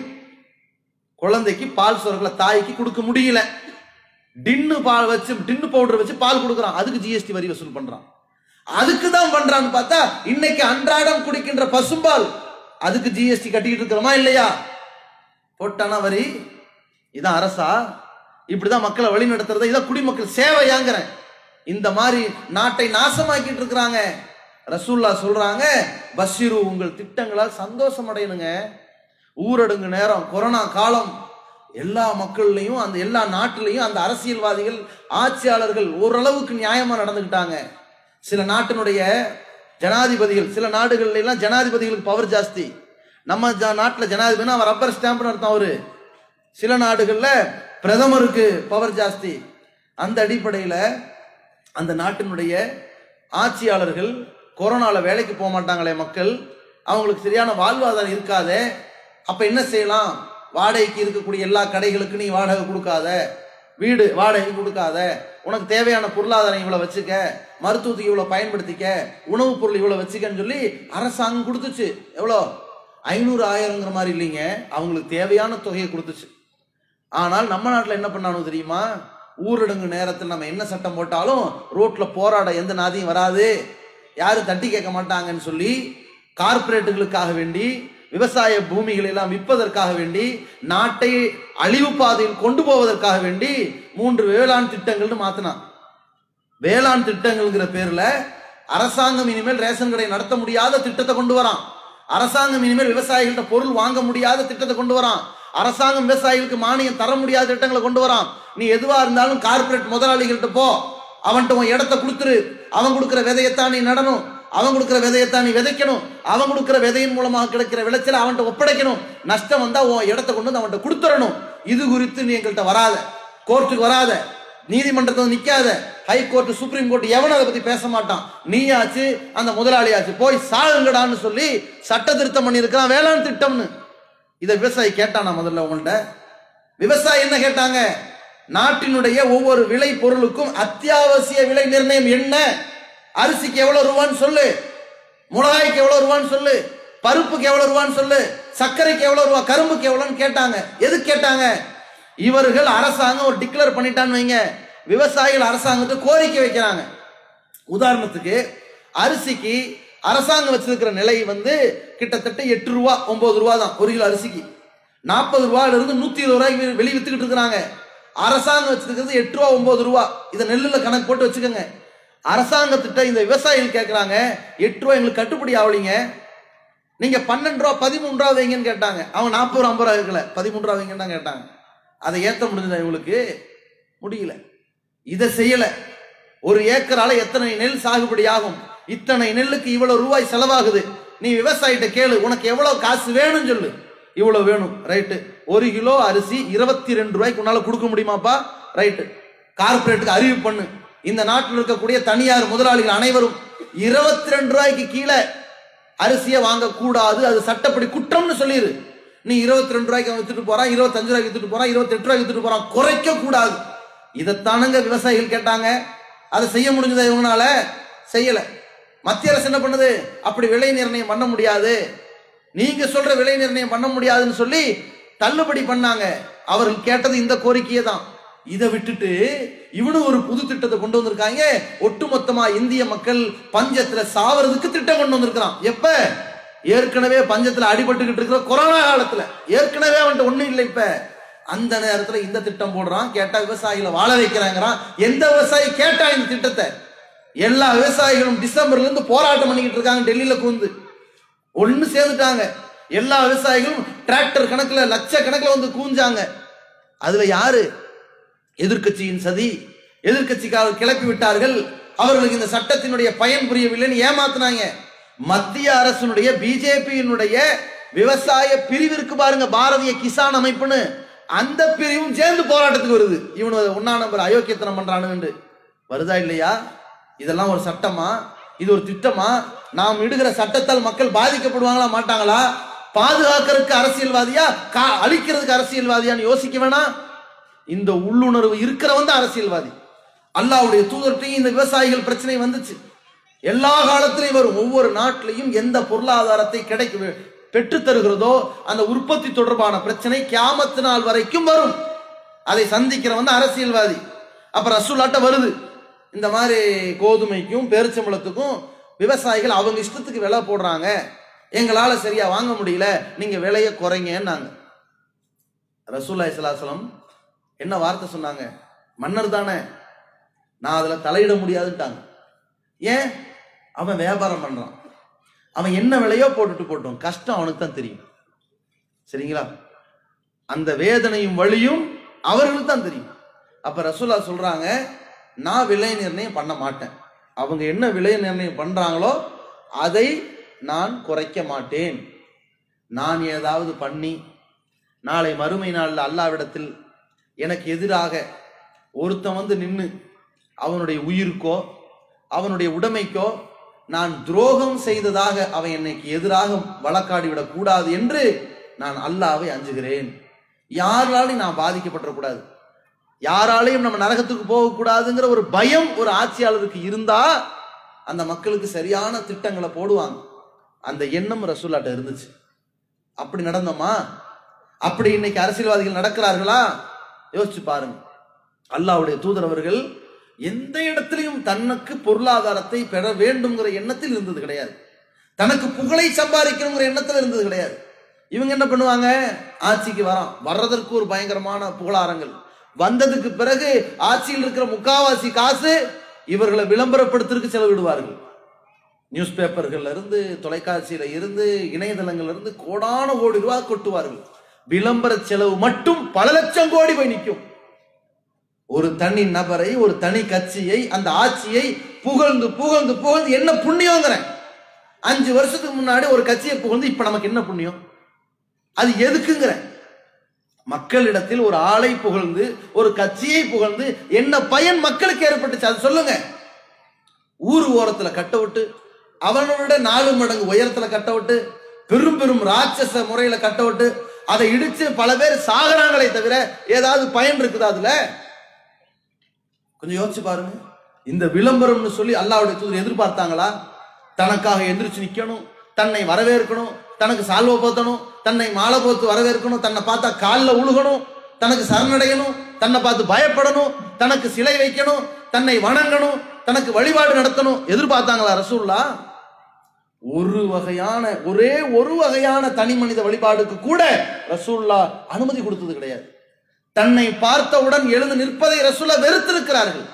குழந்தைக்கு பால் சுரக்கல, தாய்க்கு கொடுக்க முடியல, டின்னு பால் வச்சு, டின்னு பவுடர் வச்சு பால் கொடுக்குறான், அதுக்கு ஜிஎஸ்டி வரி வசூல் பண்றான். அதுக்குதான் பண்றான்னு பார்த்தா இன்னைக்கு அன்றாடம் குடிக்கின்ற பசும்பால், அதுக்கு ஜிஎஸ்டி கட்டிட்டு இருக்கிறோமா இல்லையா? போட்டானா வரி? இதான் அரசா? இப்படிதான் மக்களை வழி நடத்துறது? இதான் குடிமக்கள் சேவையாங்கிறேன். இந்த மாதிரி நாட்டை நாசமாக்கிட்டு இருக்கிறாங்க. ரசூலுல்லாஹ் சொல்றாங்க, பஷீரு, உங்கள் திட்டங்களால் சந்தோஷம் அடையணுங்க. ஊரடங்கு நேரம், கொரோனா காலம், எல்லா மக்கள்லையும் அந்த எல்லா நாட்டிலையும் அந்த அரசியல்வாதிகள் ஆட்சியாளர்கள் ஓரளவுக்கு நியாயமா நடந்துக்கிட்டாங்க. சில நாட்டினுடைய ஜனாதிபதிகள், சில நாடுகள்ல எல்லாம் ஜனாதிபதிகளுக்கு பவர் ஜாஸ்தி. நம்ம நாட்டுல ஜனாதிபதினா அவர் ரப்பர் ஸ்டாம்ப்னு அர்த்தம். அவரு சில நாடுகள்ல பிரதமருக்கு பவர் ஜாஸ்தி. அந்த அடிப்படையில அந்த நாட்டினுடைய ஆட்சியாளர்கள் கொரோனால வேலைக்கு போக மாட்டாங்களே மக்கள், அவங்களுக்கு சரியான வாழ்வாதாரம் இருக்காதே. அப்ப என்ன செய்யலாம்? வாடகைக்கு இருக்கக்கூடிய எல்லா கடைகளுக்கு நீ வாடகை கொடுக்காத, வீடு வாடகை கொடுக்காத, உனக்கு தேவையான பொருளாதாரம் இவ்வளவு வச்சுக்க, மருத்துவத்துக்கு இவ்வளவு பயன்படுத்திக்க, உணவுப் பொருள் இவ்வளவு வச்சுக்கன்னு சொல்லி அரசாங்கம் கொடுத்துச்சு. எவ்வளோ? 500 1000ங்கிற மாதிரி இல்லைங்க, அவங்களுக்கு தேவையான தொகையை கொடுத்துச்சு. ஆனால் நம்ம நாட்டில் என்ன பண்ணானு தெரியுமா? ஊரடங்கு நேரத்தில் நம்ம என்ன சட்டம் போட்டாலும் ரோட்ல போராட எந்த நாதியும் வராது, யாரும் தட்டி கேட்க மாட்டாங்கன்னு சொல்லி கார்பரேட்டுகளுக்காக வேண்டி, விவசாய பூமிகளை எல்லாம் விற்பதற்காக வேண்டி, நாட்டை அழிவு பாதையில் கொண்டு போவதற்காக வேண்டி 3 வேளாண் திட்டங்கள்னு மாத்தினான். வேளாண் திட்டங்கள்ங்கிற பேர்ல அரசாங்கம் இனிமேல் ரேஷன் கடை நடத்த முடியாத திட்டத்தை கொண்டு வரான். அரசாங்கம் இனிமேல் விவசாயிகள்ட்ட பொருள் வாங்க முடியாத திட்டத்தை கொண்டு வரான். அரசாங்கம் விவசாயிகளுக்கு மானியம் தர முடியாத திட்டங்களை கொண்டு வரான். நீ எதுவா இருந்தாலும் கார்பரேட் முதலாளிகள்கிட்ட போ, அவன்கிட்ட உன் இடத்த கொடுத்துரு, அவன் கொடுக்கிற விதையத்தான் நீ நடணும், அவன் கொடுக்கிற விதையத்தான் நீ விதைக்கணும், அவன் கொடுக்கிற விதையின் மூலமாக கிடைக்கிற விளைச்சல அவன்கிட்ட ஒப்படைக்கணும், நஷ்டம் வந்தா உன் இடத்த கொண்டு வந்து அவன்கிட்ட கொடுத்துடணும். இது குறித்து நீ எங்கள்கிட்ட வராத, கோர்ட்டுக்கு வராத, நீதிமன்றத்தை நிக்காத, ஹை கோர்ட் சுப்ரீம் கோர்ட் எவனும் அதை பத்தி பேச மாட்டான். நீயாச்சு அந்த முதலாளியாச்சு போய் சாகுங்கடான்னு சொல்லி சட்ட திருத்தம் பண்ணி இருக்கிறான், வேளாண் திட்டம்னு. இதை விவசாயி கேட்டானா? முதல்ல உங்கள்ட்ட விவசாயி என்ன கேட்டாங்க? நாட்டினுடைய ஒவ்வொரு விளை பொருளுக்கும் அத்தியாவசிய விலை நிர்ணயம் என்ன? அரிசிக்கு எவ்வளவு ரூபான்னு சொல்லு, மிளகாய்க்கு எவ்வளவு ரூபான்னு சொல்லு, பருப்புக்கு எவ்வளவு ரூபான்னு சொல்லு, சர்க்கரைக்கு எவ்வளவு ரூபா, கரும்புக்கு எவ்வளவுன்னு கேட்டாங்க. எது கேட்டாங்க? இவர்கள் அரசாங்கம் ஒரு டிக்ளேர் பண்ணிட்டான்னு வைங்க, விவசாயிகள் அரசாங்கத்தை கோரிக்கை வைக்கிறாங்க. உதாரணத்துக்கு அரிசிக்கு அரசாங்கம் வச்சிருக்கிற நிலை கிட்டத்தட்ட 8 ரூபா 9 ரூபா தான் ஒரு கிலோ அரிசிக்கு. 40 ரூபாயில இருந்து 120 ரூபாய்க்கு வெளியே வித்துக்கிட்டு இருக்கிறாங்க. அரசாங்கம் வச்சிருக்கிறது 8 ரூபா 9 ரூபா. இதை நெல்லுல கணக்கு போட்டு வச்சுக்கோங்க. அரசாங்கத்திட்ட இந்த விவசாயிகள் கேட்கிறாங்க, 8 ரூபா எங்களுக்கு கட்டுப்படி ஆகலிங்க, நீங்க 12 ரூபா 13 ரூபா வைங்கன்னு கேட்டாங்க. அவங்க 40 ரூபா 50 ரூபா இருக்கல, 13 ரூபா வைங்கன்னு தான் கேட்டாங்க. அதை ஏற்ற முடிஞ்சதா? இவங்களுக்கு முடியல. இதை செய்யல. ஒரு ஏக்கரால எத்தனை நெல் சாகுபடி ஆகும், இத்தனை நெல்லுக்கு இவ்வளவு ரூபாய் செலவாகுது, நீ விவசாயிட்ட கேளு, உனக்கு எவ்வளவு காசு வேணும்னு சொல்லு. இவ்வளவு வேணும், ரைட்டு. 1 கிலோ அரிசி 22 ரூபாய்க்கு உன்னால கொடுக்க முடியுமாப்பா? ரைட்டு. கார்பரேட்டுக்கு அறிவு பண்ணு, இந்த நாட்டில் இருக்கக்கூடிய தனியார் முதலாளிகள் அனைவரும் 22 ரூபாய்க்கு கீழே அரிசியை வாங்க கூடாது, அது சட்டப்படி குற்றம்னு சொல்லிடு. நீ 22 ரூபாய்க்கு வித்துட்டு போறான், 25 ரூபாய்க்கு வித்துட்டு போறான், 28 ரூபாய்க்கு வித்துட்டு போறான், குறைக்க கூடாது. இதைத்தானுங்க விவசாயிகள் கேட்டாங்க. அதை செய்ய முடிஞ்சதா? இவங்களால செய்யல. மத்திய அரசு என்ன பண்ணுது? அப்படி விலை நிர்ணயம் பண்ண முடியாது, நீங்க சொல்ற விலை நிர்ணயம் பண்ண முடியாதுன்னு சொல்லி தள்ளுபடி பண்ணாங்க. அவர்கள் கேட்டது இந்த கோரிக்கையை தான். இதை விட்டுட்டு இவனு ஒரு புது திட்டத்தை கொண்டு வந்திருக்காங்க. ஒட்டுமொத்தமா இந்திய மக்கள் பஞ்சத்துல சாவறதுக்கு திட்டம் கொண்டு வந்திருக்கிறான். எப்ப? ஏற்கனவே பஞ்சத்துல அடிபட்டுக்கிட்டு இருக்கிற கொரோனா காலத்துல. ஏற்கனவே அவன்கிட்ட ஒண்ணும் இல்லை. இப்ப அந்த நேரத்துல இந்த திட்டம் போடுறான். கேட்டா விவசாயிகளை வாழ வைக்கிறாங்கிறான். எந்த விவசாயி கேட்டா இந்த திட்டத்தை? எல்லா விவசாயிகளும் டிசம்பர்ல இருந்து போராட்டம் பண்ணிக்கிட்டு இருக்காங்க. டெல்லியில கூந்து ஒண்ணு சேர்ந்துட்டாங்க. எல்லா விவசாயிகளும் டிராக்டர் கணக்குல லட்சக்கணக்கில் கூஞ்சாங்க. அதுல யாரு? எதிர்கட்சியின் சதி. எதிர்கட்சிக்காரர்கள் கிளப்பி விட்டார்கள். அவர்களுக்கு இந்த சட்டத்தினுடைய பயன் புரியவில்லைன்னு ஏமாத்தினாங்க. மத்திய அரசுடைய பிஜேபியினுடைய விவசாய பிரிவிற்கு பாருங்க, பாரதிய கிசான் அமைப்புன்னு, அந்த பிரிவும் சேர்ந்து போராட்டத்துக்கு வருது. இவனு 1ஆம் நம்பர் அயோக்கியத்தனம் பண்றானு வருதா இல்லையா? இதெல்லாம் ஒரு சட்டமா? இது ஒரு திட்டமா? நாம் இடுகிற சட்டத்தால் மக்கள் பாதிக்கப்படுவாங்களா மாட்டாங்களா? பாதுகாக்கிறதுக்கு அரசியல்வாதியா, அழிக்கிறதுக்கு அரசியல்வாதியான்னு யோசிக்க வேணாம். இந்த உள்ளுணர்வு இருக்கிறவன் தான் அரசியல்வாதி. அல்லாஹ்வுடைய தூதர்கிட்டையும் இந்த விவசாயிகள் பிரச்சனை வந்துச்சு. எல்லா காலத்திலையும் வரும். ஒவ்வொரு நாட்டிலையும் எந்த பொருளாதாரத்தை பெற்று தருகிறதோ அந்த உற்பத்தி தொடர்பான பிரச்சனை கியாமத்து நாள் வரைக்கும் வரும். அதை சந்திக்கிறவன் அரசியல்வாதி. அப்ப ரசூலுல்லாஹ்ட்ட வருது, இந்த மாதிரி கோதுமைக்கும் பேரிச்சம்பழத்துக்கும் விவசாயிகள் அவங்க இஷ்டத்துக்கு விலை போடுறாங்க, எங்களால சரியா வாங்க முடியல, நீங்க விலையை குறைங்கன்னாங்க. ரசூலுல்லாஹி ஸல்லல்லாஹு அலைஹி வஸல்லம் என்ன வார்த்தை சொன்னாங்க? மன்னர் தானே, நான் அதுல தலையிட முடியாதுட்டாங்க. ஏன்? அவன் வியாபாரம் பண்றான், அவன் என்ன விலையோ போட்டுட்டு போட்டோம், கஷ்டம் அவனுக்கு தான் தெரியும். சரிங்களா? அந்த வேதனையும் வலியும் அவர்களுக்கு தான் தெரியும். அப்ப ரசூலுல்லாஹ் சொல்றாங்க, நான் விலை நிர்ணயம் பண்ண மாட்டேன், அவங்க என்ன விலை நிர்ணயம் பண்றாங்களோ அதை நான் குறைக்க மாட்டேன். நான் ஏதாவது பண்ணி நாளை மறுமை நாளில் அல்லாஹ்விடத்தில் எனக்கு எதிராக ஒருத்தன் நின்று அவனுடைய உயிருக்கோ அவனுடைய உடைமைக்கோ நான் துரோகம் செய்ததாக அவன் என்னைக்கு எதிராக வழக்காடிவிடக் கூடாது என்று நான் அல்லாஹ்வை அஞ்சுகிறேன். யாராலையும் நான் பாதிக்கப்படக்கூடாது, யாராலையும் நம்ம நரகத்துக்கு போகக்கூடாதுங்கிற ஒரு பயம் ஒரு ஆட்சியாளருக்கு இருந்தா அந்த மக்களுக்கு சரியான திட்டங்களை போடுவாங்க. அந்த எண்ணம் ரசூலுல்லாஹ்ட்ட இருந்துச்சு. அப்படி நடந்தோமா? அப்படி இன்னைக்கு அரசியல்வாதிகள் நடக்கிறார்களா? யோசிச்சு பாருங்க. அல்லாஹ்வுடைய தூதர் அவர்கள் எந்த இடத்திலையும் தனக்கு பொருளாதாரத்தை பெற வேண்டும்ங்கிற எண்ணத்தில் இருந்தது கிடையாது, தனக்கு புகழை சம்பாதிக்கணுங்கிற எண்ணத்தில் இருந்தது கிடையாது. இவங்க என்ன பண்ணுவாங்க? ஆட்சிக்கு வர்றதற்கு ஒரு பயங்கரமான புகழாரங்கள், வந்ததுக்கு பிறகு ஆட்சியில் இருக்கிற முக்காவாசி காசு இவர்களை விளம்பரப்படுத்துறதுக்கு செலவிடுவார்கள். நியூஸ் பேப்பர்கள்ல இருந்து, தொலைக்காட்சியில இருந்து, இணையதளங்கள்ல இருந்து கோடான கோடி ரூபாய் கொட்டுவார்கள். விளம்பர செலவு மட்டும் பல லட்சம் கோடி போய் நிற்கும். ஒரு தனி நபரை, ஒரு தனி கட்சியை, அந்த ஆட்சியை புகழ்ந்து புகழ்ந்து புகழ்ந்து என்ன புண்ணியங்கிறேன். 5 வருஷத்துக்கு முன்னாடி ஒரு கட்சியை புகழ்ந்து இப்ப நமக்கு என்ன புண்ணியம்? அது எதுக்குங்கிற? மக்களிடத்தில் ஒரு ஆளை புகழ்ந்து, ஒரு கட்சியை புகழ்ந்து என்ன பயன் மக்களுக்கு ஏற்பட்டுச்சு? அது சொல்லுங்க. ஊர் ஓரத்துல கட்ட விட்டு, அவனோட 4 மடங்கு உயரத்துல கட்ட விட்டு, பெரும் பெரும் ராட்சச முறையில கட்ட விட்டு, அதை இடிச்சு பல பேர் சாகராங்களே தவிர ஏதாவது பயன் இருக்குதா? அதுல கொஞ்சம் யோசிச்சு பாருங்க. இந்த விளம்பரம்னு சொல்லி அல்லாஹ்வுடைய தூதர் எதிர்பார்த்தாங்களா? தனக்காக எந்திரிச்சு நிக்கணும், தன்னை வரவேற்கணும், தனக்கு சால்வை போத்தணும், தன்னை மாலை போத்து வரவேற்கணும், தன்னை பார்த்தா காலில் உழுகணும், தனக்கு சரணடையணும், தன்னை பார்த்து பயப்படணும், தனக்கு சிலை வைக்கணும், தன்னை வணங்கணும், தனக்கு வழிபாடு நடத்தணும் எதிர்பார்த்தாங்களா ரசூலுல்லாஹ்? ஒரே ஒரு வகையான தனி மனித வழிபாடுக்கு கூட ரசூலுல்லாஹ் அனுமதி கொடுத்தது கிடையாது. தன்னை பார்த்தவுடன் எழுந்து நிற்பதை ரசூலுல்லாஹ் வெறுத்திருக்கிறார்கள்.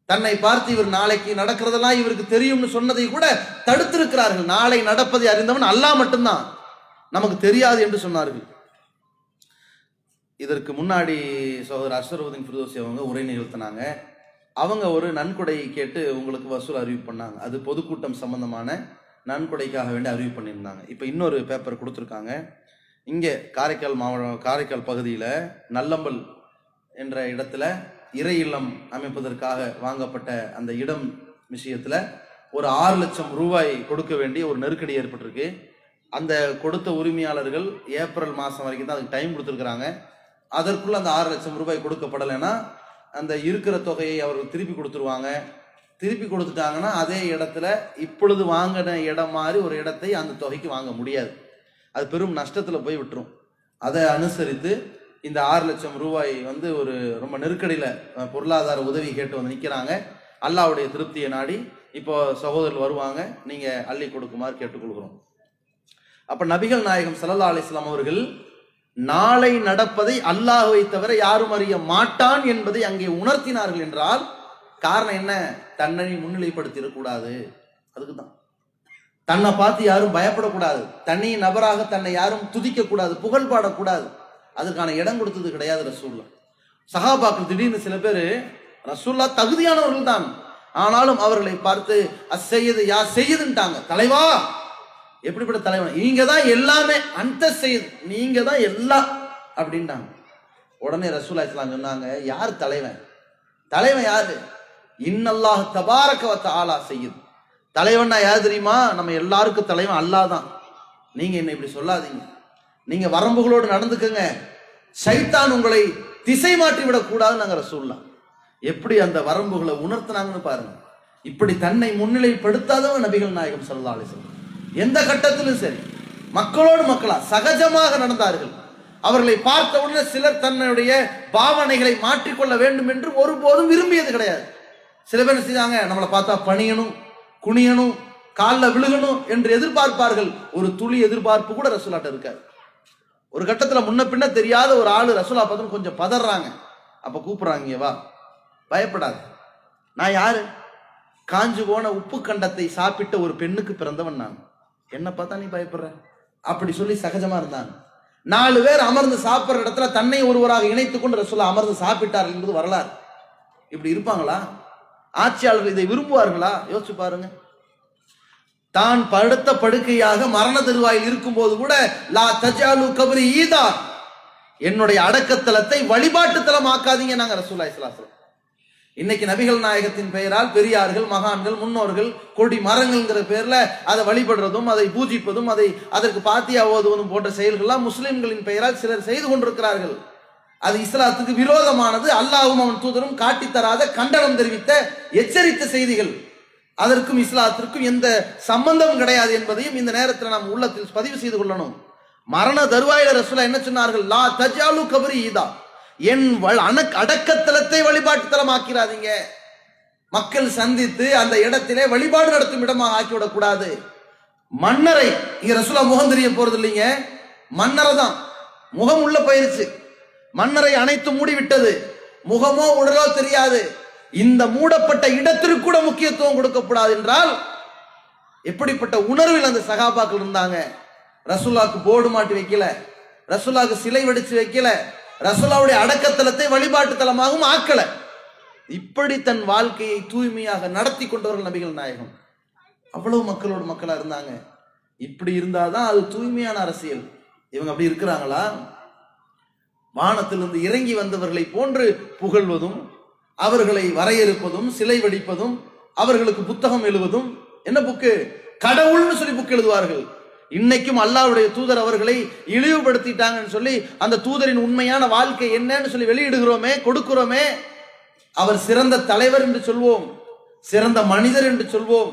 தன்னை பார்த்து இவர் நாளைக்கு நடக்கிறதெல்லாம் இவருக்கு தெரியும்னு சொன்னதை கூட தடுத்திருக்கிறார்கள். நாளை நடப்பதை அறிந்தவன் அல்லாஹ் மட்டும்தான், நமக்கு தெரியாது என்று சொன்னார்கள். இதற்கு முன்னாடி சகோதரர் அஷ்ரஃபுதீன் ஃபிர்தௌஸி அவங்க உரை நிகழ்த்தினாங்க. அவங்க ஒரு நன்கொடை கேட்டு உங்களுக்கு வசூல் அறிவிப்பு பண்ணாங்க. அது பொதுக்கூட்டம் சம்பந்தமான நன்கொடைக்காக வேண்டி அறிவிப்பு பண்ணியிருந்தாங்க. இப்போ இன்னொரு பேப்பர் கொடுத்துருக்காங்க. இங்கே காரைக்கால் பகுதியில் நல்லம்பல் என்ற இடத்துல இறை இல்லம் அமைப்பதற்காக வாங்கப்பட்ட அந்த இடம் விஷயத்துல ஒரு 6 லட்சம் ரூபாய் கொடுக்க வேண்டிய ஒரு நெருக்கடி ஏற்பட்டிருக்கு. அந்த கொடுத்த உரிமையாளர்கள் ஏப்ரல் மாதம் வரைக்கும் தான் அதுக்கு டைம் கொடுத்துருக்குறாங்க. அதற்குள்ள அந்த 6 லட்சம் ரூபாய் கொடுக்கப்படலைன்னா அந்த இருக்கிற தொகையை அவர்கள் திருப்பி கொடுத்துருவாங்க. திருப்பி கொடுத்துட்டாங்கன்னா அதே இடத்துல இப்பொழுது வாங்கின இடம் மாதிரி ஒரு இடத்தை அந்த தொகைக்கு வாங்க முடியாது. அது பெரும் நஷ்டத்தில் போய் விட்டுரும். அதை அனுசரித்து இந்த 6 லட்சம் ரூபாய் ஒரு ரொம்ப நெருக்கடியில பொருளாதார உதவி கேட்டு வந்து நிற்கிறாங்க. அல்லாஹ்வுடைய திருப்தியை நாடி இப்போ சகோதரர்கள் வருவாங்க, நீங்க அள்ளி கொடுக்குமாறு கேட்டுக்கொள்கிறோம். அப்ப நபிகள் நாயகம் ஸல்லல்லாஹு அலைஹி வஸல்லம் அவர்கள் நாளை நடப்பதை அல்லாஹ்வை தவிர யாரும் அறிய மாட்டான் என்பதை அங்கே உணர்த்தினார்கள் என்றால் காரணம் என்ன? தன்னை முன்னிலைப்படுத்திடக்கூடாது. அதுக்குதான். தன்னை பார்த்து யாரும் பயப்படக்கூடாது, தனி நபராக தன்னை யாரும் துதிக்க கூடாது, புகழ் பாடக்கூடாது. அதுக்கான இடம் கொடுத்தது கிடையாது ரசூலுல்லாஹ். சஹாபாக்கள் திடீர்னு சில பேர் ரசூலுல்லாஹ் தகுதியானவர்கள் தான், ஆனாலும் அவர்களை பார்த்து அஸ்ஸையது யா செய்யுதுன்ட்டாங்க. தலைவா, எப்படிப்பட்ட தலைவன்? நீங்க தான் எல்லாமே, அந்த செய்யுது, நீங்க தான் எல்லாம் அப்படின்ட்டாங்க. உடனே ரசூலுல்லாஹி ஸல்லல்லாஹு அலைஹி வஸல்லம் சொன்னாங்க, யார் தலைவன்? தலைவன் யாரு? இன்னல்லாஹ் தபாரக வ தஆலா செய்யுது. தலைவன்னா யார் தெரியுமா? நம்ம எல்லாருக்கும் தலைவன் அல்லாஹ் தான். நீங்க என்ன இப்படி சொல்லாதீங்க, நீங்க வரம்புகளோடு நடந்துக்கங்க, ஷைத்தான் உங்களை திசை மாற்றி விடக்கூடாதுன்னு நாங்க ரசூலுல்லாஹ் எப்படி அந்த வரம்புகளை உணர்த்தினாங்கன்னு பாருங்க. இப்படி தன்னை முன்னிலைப்படுத்தாதவன் நபிகள் நாயகம் ஸல்லல்லாஹு அலைஹி வஸல்லம். எந்த கட்டத்திலும் சரி மக்களோடு மக்களா சகஜமாக நடந்தார்கள். அவர்களை பார்த்த உடனே சிலர் தன்னுடைய பாவனைகளை மாற்றிக்கொள்ள வேண்டும் என்று ஒருபோதும் விரும்பியது கிடையாது. சில பேர் செய்தாங்க, நம்மளை பார்த்தா பணியணும், குனியணும், காலில் விழுகணும் என்று எதிர்பார்ப்பார்கள். ஒரு துளி எதிர்பார்ப்பு கூட ரசூலாட்ட இருக்காது. ஒரு கட்டத்தில் முன்ன பின்ன தெரியாத ஒரு ஆளு ரசூலா பார்த்து கொஞ்சம் பதறாங்க. அப்ப கூப்பிடுறாங்க, வா, பயப்படாது, நான் யாரு? காஞ்சு போன உப்பு கண்டத்தை சாப்பிட்ட ஒரு பெண்ணுக்கு பிறந்தவன் நான், என்ன பார்த்தா நீ பயப்படுற? அப்படி சொல்லி சகஜமா இருந்தாங்க. 4 பேர் அமர்ந்து சாப்பிட்ற இடத்துல தன்னை ஒருவராக இணைத்துக் கொண்டு ரசூலா அமர்ந்து சாப்பிட்டார்கள் என்பது வரலாறு. இப்படி இருப்பாங்களா? ஆட்சியாளர்கள் இதை விரும்புவார்களா? யோசிச்சு பாருங்க. தான் படுத்த படுக்கையாக மரண தருவாயில் இருக்கும் போது கூட லா தஜாலு கபரி ஈதா, என்னுடைய அடக்கத்தலத்தை வழிபாட்டு தலம் ஆக்காதீங்க நாங்க ரசூலுல்லாஹி ஸல்லல்லாஹு அலைஹி வஸல்லம். இன்னைக்கு நபிகள் நாயகத்தின் பெயரால் பெரியார்கள், மகான்கள், முன்னோர்கள் கொடி மரங்கள்ங்கிற பேர்ல அதை வழிபடுறதும், அதை பூஜிப்பதும், அதற்கு பாத்தியா ஓதுவதும் போன்ற செயல்கள்லாம் முஸ்லிம்களின் பெயரால் சிலர் செய்து கொண்டிருக்கிறார்கள். அது இஸ்லாத்துக்கு விரோதமானது. அல்லாஹ்வும் அவன் தூதரும் காட்டித்தராத, கண்டனம் தெரிவித்த, எச்சரித்த செய்திகள். அதற்கும் இஸ்லாத்திற்கும் எந்த சம்பந்தம் கிடையாது என்பதையும் இந்த நேரத்தில் நாம் உள்ளத்தில் பதிவு செய்து கொள்ளணும். மரண தருவாயில ரசூலுல்லாஹ் என்ன சொன்னார்கள்? லா தஜாலு கபரி ஈதா, என் அடக்கத்தலத்தை வழிபாட்டு தலம் ஆக்கிறாதீங்க. மக்கள் சந்தித்து அந்த இடத்திலே வழிபாடு நடத்தும் இடமாக ஆக்கிவிடக் கூடாது. மன்னரை இங்க ரசூலுல்லாஹ் முகம் தெரிய போறது இல்லைங்க, மன்னரை தான். முகம் உள்ள போயிருச்சு, மன்னரை அனைத்து மூடிவிட்டது, முகமோ உடலோ தெரியாது. இந்த மூடப்பட்ட இடத்திற்கு கூட முக்கியத்துவம் கொடுக்கப்படாது என்றால் எப்படிப்பட்ட உணர்வில் அந்த சகாபாக்கள் இருந்தாங்க. ரசூலுல்லாஹ்க்கு போர்டு மாட்டி வைக்கல, ரசூலுல்லாஹ்க்கு சிலை வடிச்சு வைக்கல, ரசூலுல்லாஹ்வுடைய அடக்கத்தலத்தை வழிபாட்டு தலமாகவும் ஆக்கல. இப்படி தன் வாழ்க்கையை தூய்மையாக நடத்தி கொண்டவர்கள் நபிகள் நாயகம். அவ்வளவு மக்களோட மக்களா இருந்தாங்க. இப்படி இருந்தாதான் அது தூய்மையான அரசியல். இவங்க அப்படி இருக்கிறாங்களா? வானத்திலிருந்து இறங்கி வந்தவர்களை போன்று புகழ்வதும், அவர்களை வரையறுப்பதும், சிலை வடிப்பதும், அவர்களுக்கு புத்தகம் எழுதுவதும். என்ன புக்கு? கடவுள்னு சொல்லி புக் எழுதுவார்கள். இன்னைக்கும் அல்லாஹ்வுடைய தூதர் அவர்களை இழிவுபடுத்திட்டாங்கன்னு சொல்லி அந்த தூதரின் உண்மையான வாழ்க்கை என்னன்னு சொல்லி வெளியிடுகிறோமே, கொடுக்கிறோமே. அவர் சிறந்த தலைவர் என்று சொல்வோம், சிறந்த மனிதர் என்று சொல்வோம்,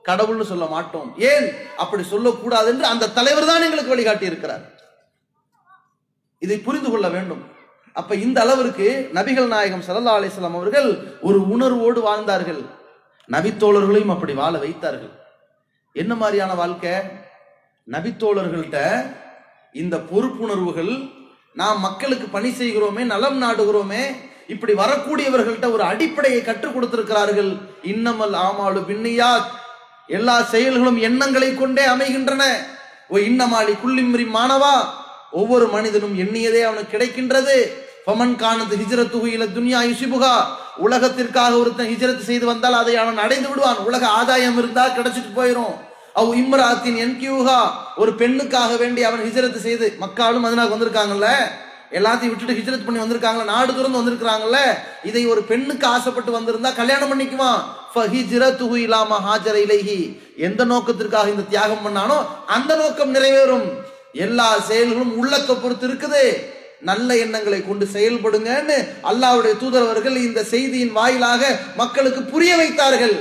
கடவுள்னு சொல்ல மாட்டோம். ஏன் அப்படி சொல்லக்கூடாது என்று அந்த தலைவர் தான் எங்களுக்கு வழிகாட்டி இருக்கிறார். இதை புரிந்து கொள்ள வேண்டும். அப்ப இந்த அளவிற்கு நபிகள் நாயகம் ஸல்லல்லாஹு அலைஹி வஸல்லம் அவர்கள் ஒரு உணர்வோடு வாழ்ந்தார்கள். நபித்தோழர்களையும் அப்படி வாழ வைத்தார்கள். என்ன மாதிரியான வாழ்க்கை? நபித்தோழர்கள்ட்ட இந்த பொறுப்புணர்வுகள், நாம் மக்களுக்கு பணி செய்கிறோமே, நலம் நாடுகிறோமே, இப்படி வரக்கூடியவர்கள்ட்ட ஒரு அடிப்படையை கற்றுக் கொடுத்திருக்கிறார்கள். இன்னமல் ஆமாலு பின்னியாத், எல்லா செயல்களும் எண்ணங்களை கொண்டே அமைகின்றன. ஓ இன்னமாலி குல்லிம்ரி மானவா, ஒவ்வொரு மனிதனும் எண்ணியதே அவனுக்கு கிடைக்கின்றது. ஃபமன் கானது ஹிஜ்ரத்துஹு இல துன்யா யுஸிபுஹா, உலகத்திற்காக ஒருத்தன் ஹிஜ்ரத் செய்து வந்தால் அதை அவன் அடைந்து விடுவான். உலக ஆதாயம் இருந்தா கிடைச்சிட்டு போயிடும். அவ் இம்ராத்தின் என்கியூஹா, ஒரு பெண்ணுக்காக வேண்டி அவன் ஹிஜ்ரத் செய்து, மக்காலும் மதீனாவுக்கு வந்திருக்காங்கல்ல, எல்லாத்தையும் விட்டுட்டு ஹிஜ்ரத் பண்ணி வந்திருக்காங்கல்ல, நாடு துறந்து வந்திருக்காங்கல்ல, இதை ஒரு பெண்ணுக்கு ஆசைப்பட்டு வந்திருந்தா கல்யாணம் பண்ணிக்குவான். ஃபஹிஜ்ரத்துஹு இலா மா ஹாஜர இலைஹி, எந்த நோக்கத்திற்காக இந்த தியாகம் பண்ணானோ அந்த நோக்கம் நிறைவேறும். எல்லா செயல்களும் உள்ளத்தை பொறுத்து இருக்குது. நல்ல எண்ணங்களை கொண்டு செயல்படுங்கன்னு அல்லாஹ்வுடைய தூதர் அவர்கள் இந்த செய்தியின் வாயிலாக மக்களுக்கு புரிய வைத்தார்கள்.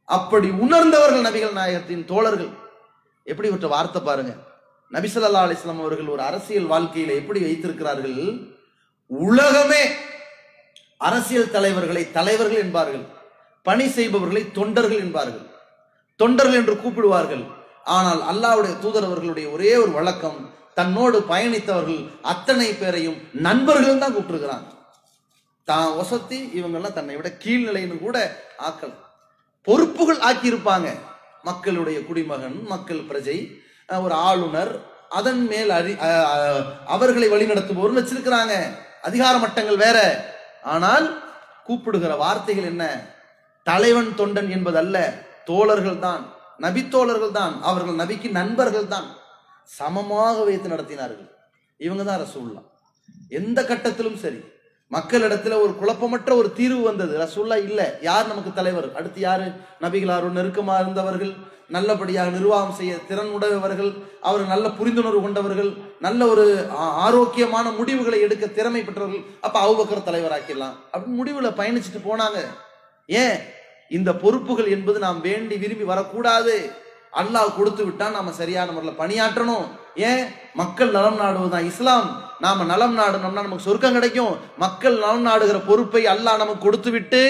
அப்படி உணர்ந்தவர்கள் நபிகள் நாயகத்தின் தோழர்கள். எப்படி விட்ட வார்த்தை பாருங்க. நபி ஸல்லல்லாஹு அலைஹி வஸல்லம் அவர்கள் ஒரு அரசியல் வாழ்க்கையில எப்படி வைத்திருக்கிறார்கள்? உலகமே அரசியல் தலைவர்களை தலைவர்கள் என்பார்கள், பணி செய்பவர்களை தொண்டர்கள் என்பார்கள், தொண்டர்கள் என்று கூப்பிடுவார்கள். ஆனால் அல்லாஹ்வுடைய தூதர் அவர்களுடைய ஒரே ஒரு வழக்கம், தன்னோடு பயணித்தவர்கள் அத்தனை பேரையும் நண்பர்கள் தான் கூப்பிட்டுருக்கிறாங்க. தான் வசதி இவங்கெல்லாம் தன்னை விட கீழ்நிலைன்னு கூட ஆக்கல், பொறுப்புகள் ஆக்கியிருப்பாங்க. மக்களுடைய குடிமகன், மக்கள் பிரஜை, ஒரு ஆளுநர், அதன் மேல் அவர்களை வழிநடத்துபவர்னு வச்சிருக்கிறாங்க. அதிகார மட்டங்கள் வேற. ஆனால் கூப்பிடுகிற வார்த்தைகள் என்ன? தலைவன் தொண்டன் என்பதல்ல, தோழர்கள் தான், நபி தோழர்கள் தான், அவர்கள் நபிக்கு நண்பர்கள் தான், சமமாக வைத்து நடத்தினார்கள். இவங்க தான் ரசூலுல்லாஹ். எந்த கட்டத்திலும் சரி, மக்களிடத்துல ஒரு குழப்பமற்ற ஒரு தீர்வு வந்தது, ரசூலுல்லாஹ் இல்ல, யார் நமக்கு தலைவர், அடுத்து யாரு? நபிகளாரோடு நெருக்கமா இருந்தவர்கள், நல்லபடியாக நிர்வாகம் செய்ய திறன் உடையவர்கள், அவர்கள் நல்ல புரிந்துணர்வு கொண்டவர்கள், நல்ல ஒரு ஆரோக்கியமான முடிவுகளை எடுக்க திறமை பெற்றவர்கள். அப்ப அபூபக்கர் தலைவராக்கிடலாம் அப்படின்னு முடிவுல பயணிச்சுட்டு போனாங்க. ஏன்? இந்த பொறுப்புகள் என்பது நாம் வேண்டி விரும்பி வரக்கூடாது. அல்லாஹ் கொடுத்து விட்டா நாம சரியான முறையில் பணியாற்றணும். ஏன்? மக்கள் நலம் நாடுவதுதான் இஸ்லாம். நாம நலம் நாடணும்னா நமக்கு சொர்க்கம் கிடைக்கும். மக்கள் நலம் நாடுகிற பொறுப்பை அல்லாஹ் நமக்கு கொடுத்து விட்டு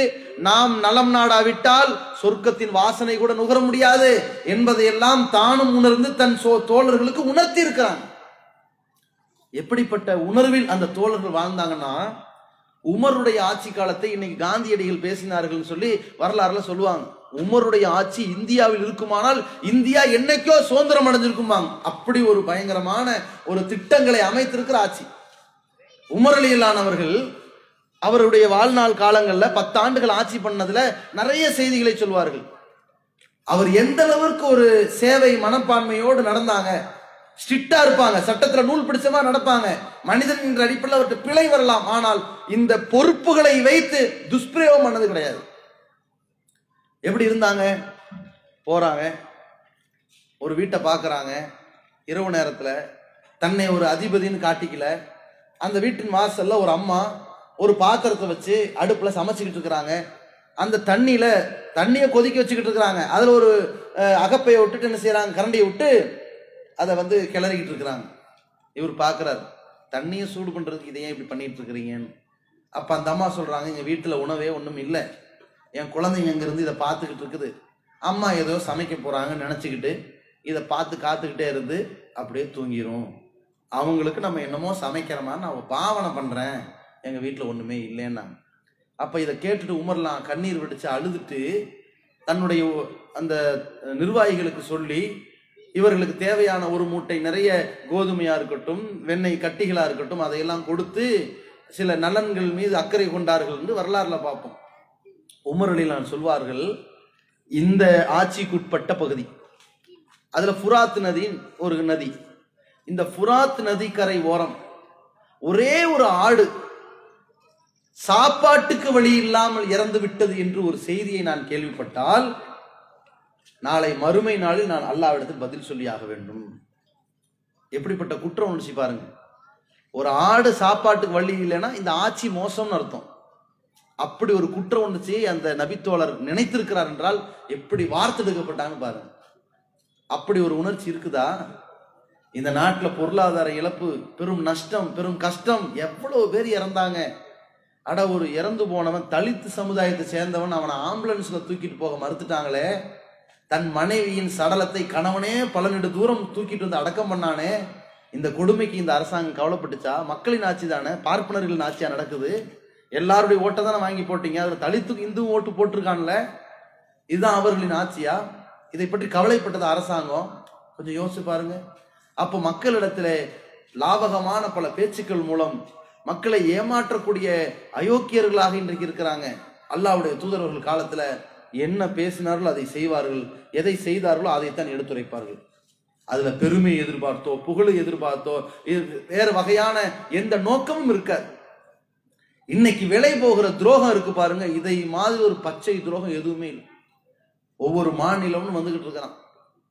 நாம் நலம் நாடாவிட்டால் சொர்க்கத்தின் வாசனை கூட நுகர முடியாது என்பதையெல்லாம் தானும் உணர்ந்து தன் தோழர்களுக்கு உணர்த்தி இருக்கிறான். எப்படிப்பட்ட உணர்வில் அந்த தோழர்கள் வாழ்ந்தாங்கன்னா, உமருடைய ஆட்சி காலத்தை இன்னைக்கு காந்தியடிகள் பேசினார்கள் சொல்லி வரலாறுல சொல்லுவாங்க. உமருடைய ஆட்சி இந்தியாவில் இருக்குமானால் இந்தியா என்னைக்கோ சுதந்திரம் அடைஞ்சிருக்குமாங்க. அப்படி ஒரு பயங்கரமான ஒரு திட்டங்களை அமைத்திருக்கிற ஆட்சி. உமர் ரலியல்லாஹு அவருடைய வாழ்நாள் காலங்கள்ல 10 ஆண்டுகள் ஆட்சி பண்ணதுல நிறைய செய்திகளை சொல்வார்கள். அவர் எந்த அளவிற்கு ஒரு சேவை மனப்பான்மையோடு நடந்தாங்க. ஸ்ட்ரிக்டா இருப்பாங்க, சட்டத்துல நூல் பிடிச்சமா நடப்பாங்க. மனிதன் என்ற அடிப்படையில் அவர்கிட்ட பிழை வரலாம், ஆனால் இந்த பொறுப்புகளை வைத்து துஷ்பிரயோகம் பண்ணது கிடையாது. எப்படி இருந்தாங்க? போறாங்க, ஒரு வீட்டை பாக்குறாங்க, இரவு நேரத்துல தன்னை ஒரு அதிபதினு காட்டிக்கல. அந்த வீட்டின் வாசல்ல ஒரு அம்மா ஒரு பாத்திரத்தை வச்சு அடுப்புல சமைச்சுக்கிட்டு இருக்கிறாங்க. அந்த தண்ணியை கொதிக்க வச்சுக்கிட்டு இருக்கிறாங்க. அதுல ஒரு அகப்பையை விட்டுட்டு என்ன செய்யறாங்க, கரண்டியை விட்டு அதை கிளறிக்கிட்டு இருக்கிறாங்க. இவர் பாக்குறாரு, தண்ணியை சூடு பண்றதுக்கு இதை ஏன் இப்படி பண்ணிட்டு இருக்கிறீங்கன்னு. அப்ப அந்த அம்மா சொல்றாங்க, எங்க வீட்டுல உணவே ஒண்ணும் இல்லை, என் குழந்தைங்க அங்க இருந்து இதை பார்த்துக்கிட்டு இருக்குது, அம்மா ஏதோ சமைக்க போறாங்கன்னு நினைச்சுக்கிட்டு இதை பார்த்து காத்துக்கிட்டே இருந்து அப்படியே தூங்கிரும். அவங்களுக்கு நம்ம என்னமோ சமைக்கிறோமான்னு நான் பாவனை பண்றேன், எங்க வீட்டுல ஒண்ணுமே இல்லைன்னா. அப்ப இதை கேட்டுட்டு உமர்லாம் கண்ணீர் வெடிச்சு அழுதுட்டு, தன்னுடைய அந்த நிர்வாகிகளுக்கு சொல்லி இவர்களுக்கு தேவையான ஒரு மூட்டை நிறைய கோதுமையா இருக்கட்டும், வெண்ணெய் கட்டிகளா இருக்கட்டும், அதையெல்லாம் கொடுத்து சில நலன்கள் மீது அக்கறை கொண்டார்கள் என்று வரலாறுல பார்ப்போம். உமர் ரலியல்லாஹு சொல்வார்கள், இந்த ஆட்சிக்குட்பட்ட பகுதி, அதுல ஃபுராத் நதி ஒரு நதி, இந்த ஃபுராத் நதிக்கரை ஓரம் ஒரே ஒரு ஆடு சாப்பாட்டுக்கு வழி இல்லாமல் இறந்து விட்டது என்று ஒரு செய்தியை நான் கேள்விப்பட்டால் நாளை மறுமை நாளில் நான் அல்லாஹ்விடத்தில் பதில் சொல்லியாக வேண்டும். எப்படிப்பட்ட குற்ற உணர்ச்சி பாருங்க. ஒரு ஆடு சாப்பாட்டுக்கு வழி இல்லைன்னா இந்த ஆட்சி மோசம்னு அர்த்தம். அப்படி ஒரு குற்ற உணர்ச்சியை அந்த நபித்தோழர் நினைத்திருக்கிறார் என்றால் எப்படி வார்த்தெடுக்கப்பட்டாங்க பாருங்க. அப்படி ஒரு உணர்ச்சி இருக்குதா? இந்த நாட்டில் பொருளாதார இழப்பு, பெரும் நஷ்டம், பெரும் கஷ்டம், எவ்வளவு பேர் இறந்தாங்க. அட, ஒரு இறந்து போனவன் தலித் சமுதாயத்தை சேர்ந்தவன், அவனை ஆம்புலன்ஸ்ல தூக்கிட்டு போக மறுத்துட்டாங்களே. தன் மனைவியின் சடலத்தை கணவனே பல நெடு தூரம் தூக்கிட்டு வந்து அடக்கம் பண்ணானே. இந்த கொடுமைக்கு இந்த அரசாங்கம் கவலைப்பட்டுச்சா? மக்களின் ஆட்சி தானே, பார்ப்பனர்களின் ஆட்சியா நடக்குது. எல்லாருடைய ஓட்டை தானே வாங்கி போட்டீங்க. அதுல தலித்துக்கு இந்துவும் ஓட்டு போட்டிருக்கான்ல, இதுதான் அவர்களின் ஆட்சியா? இதை பற்றி கவலைப்பட்டது அரசாங்கம்? கொஞ்சம் யோசிச்சு பாருங்க. அப்போ மக்களிடத்துல லாபகமான பல பேச்சுக்கள் மூலம் மக்களை ஏமாற்றக்கூடிய அயோக்கியர்களாக இன்றைக்கு இருக்கிறாங்க. அல்லாஹ்வுடைய தூதரவர்கள் காலத்துல என்ன பேசினார்களோ அதை செய்வார்கள், எதை செய்தார்களோ அதைத்தான் எடுத்துரைப்பார்கள். அதுல பெருமை எதிர்பார்த்தோ, புகழை எதிர்பார்த்தோ, வேற வகையான எந்த நோக்கமும் இருக்காது. இன்னைக்கு விலை போகிற துரோகம் இருக்கு பாருங்க, இதை மாதிரி ஒரு பச்சை துரோகம் எதுவுமே இல்லை. ஒவ்வொரு மாநிலமும் வந்துகிட்டு இருக்கிறான்,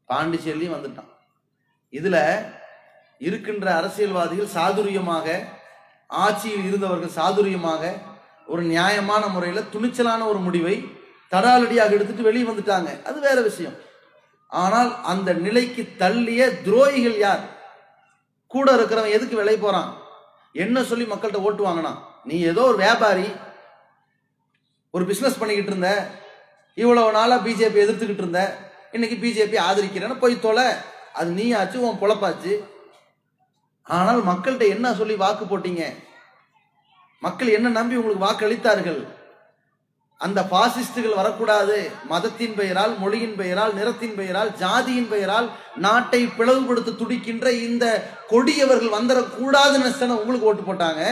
பாண்டிச்சேரியும் வந்துட்டான். இதுல இருக்கின்ற அரசியல்வாதிகள் சாதுரியமாக, ஆட்சியில் இருந்தவர்கள் சாதுரியமாக ஒரு நியாயமான முறையில துணிச்சலான ஒரு முடிவை தடாலடியாக எடுத்துட்டு வெளியே வந்துட்டாங்க. அது வேற விஷயம். ஆனால் அந்த நிலைக்கு தள்ளிய துரோகிகள் யார்? கூட இருக்கிறவன் எதுக்கு விலை போறான்? என்ன சொல்லி மக்கள்கிட்ட ஓட்டு வாங்கினான்? நீ ஏதோ ஒரு வியாபாரி, ஒரு பிசினஸ் பண்ணிக்கிட்டு இருந்த, இவ்வளவு நாளா பிஜேபி எதிர்த்துக்கிட்டு இருந்த, இன்னைக்கு பிஜேபி ஆதரிக்கிறேன்னு போய் தொலை. அது நீ ஆச்சு, உன் பொழப்பாச்சு. ஆனால் மக்கள்கிட்ட என்ன சொல்லி வாக்கு போட்டீங்க? மக்கள் என்ன நம்பி உங்களுக்கு வாக்கு அளித்தார்கள்? அந்த பாசிஸ்டுகள் வரக்கூடாது, மதத்தின் பெயரால், மொழியின் பெயரால், நிறத்தின் பெயரால், ஜாதியின் பெயரால் நாட்டை பிளவுபடுத்த துடிக்கின்ற இந்த கொடியவர்கள் வந்துடக்கூடாதுன்னு உங்களுக்கு ஓட்டு போட்டாங்க.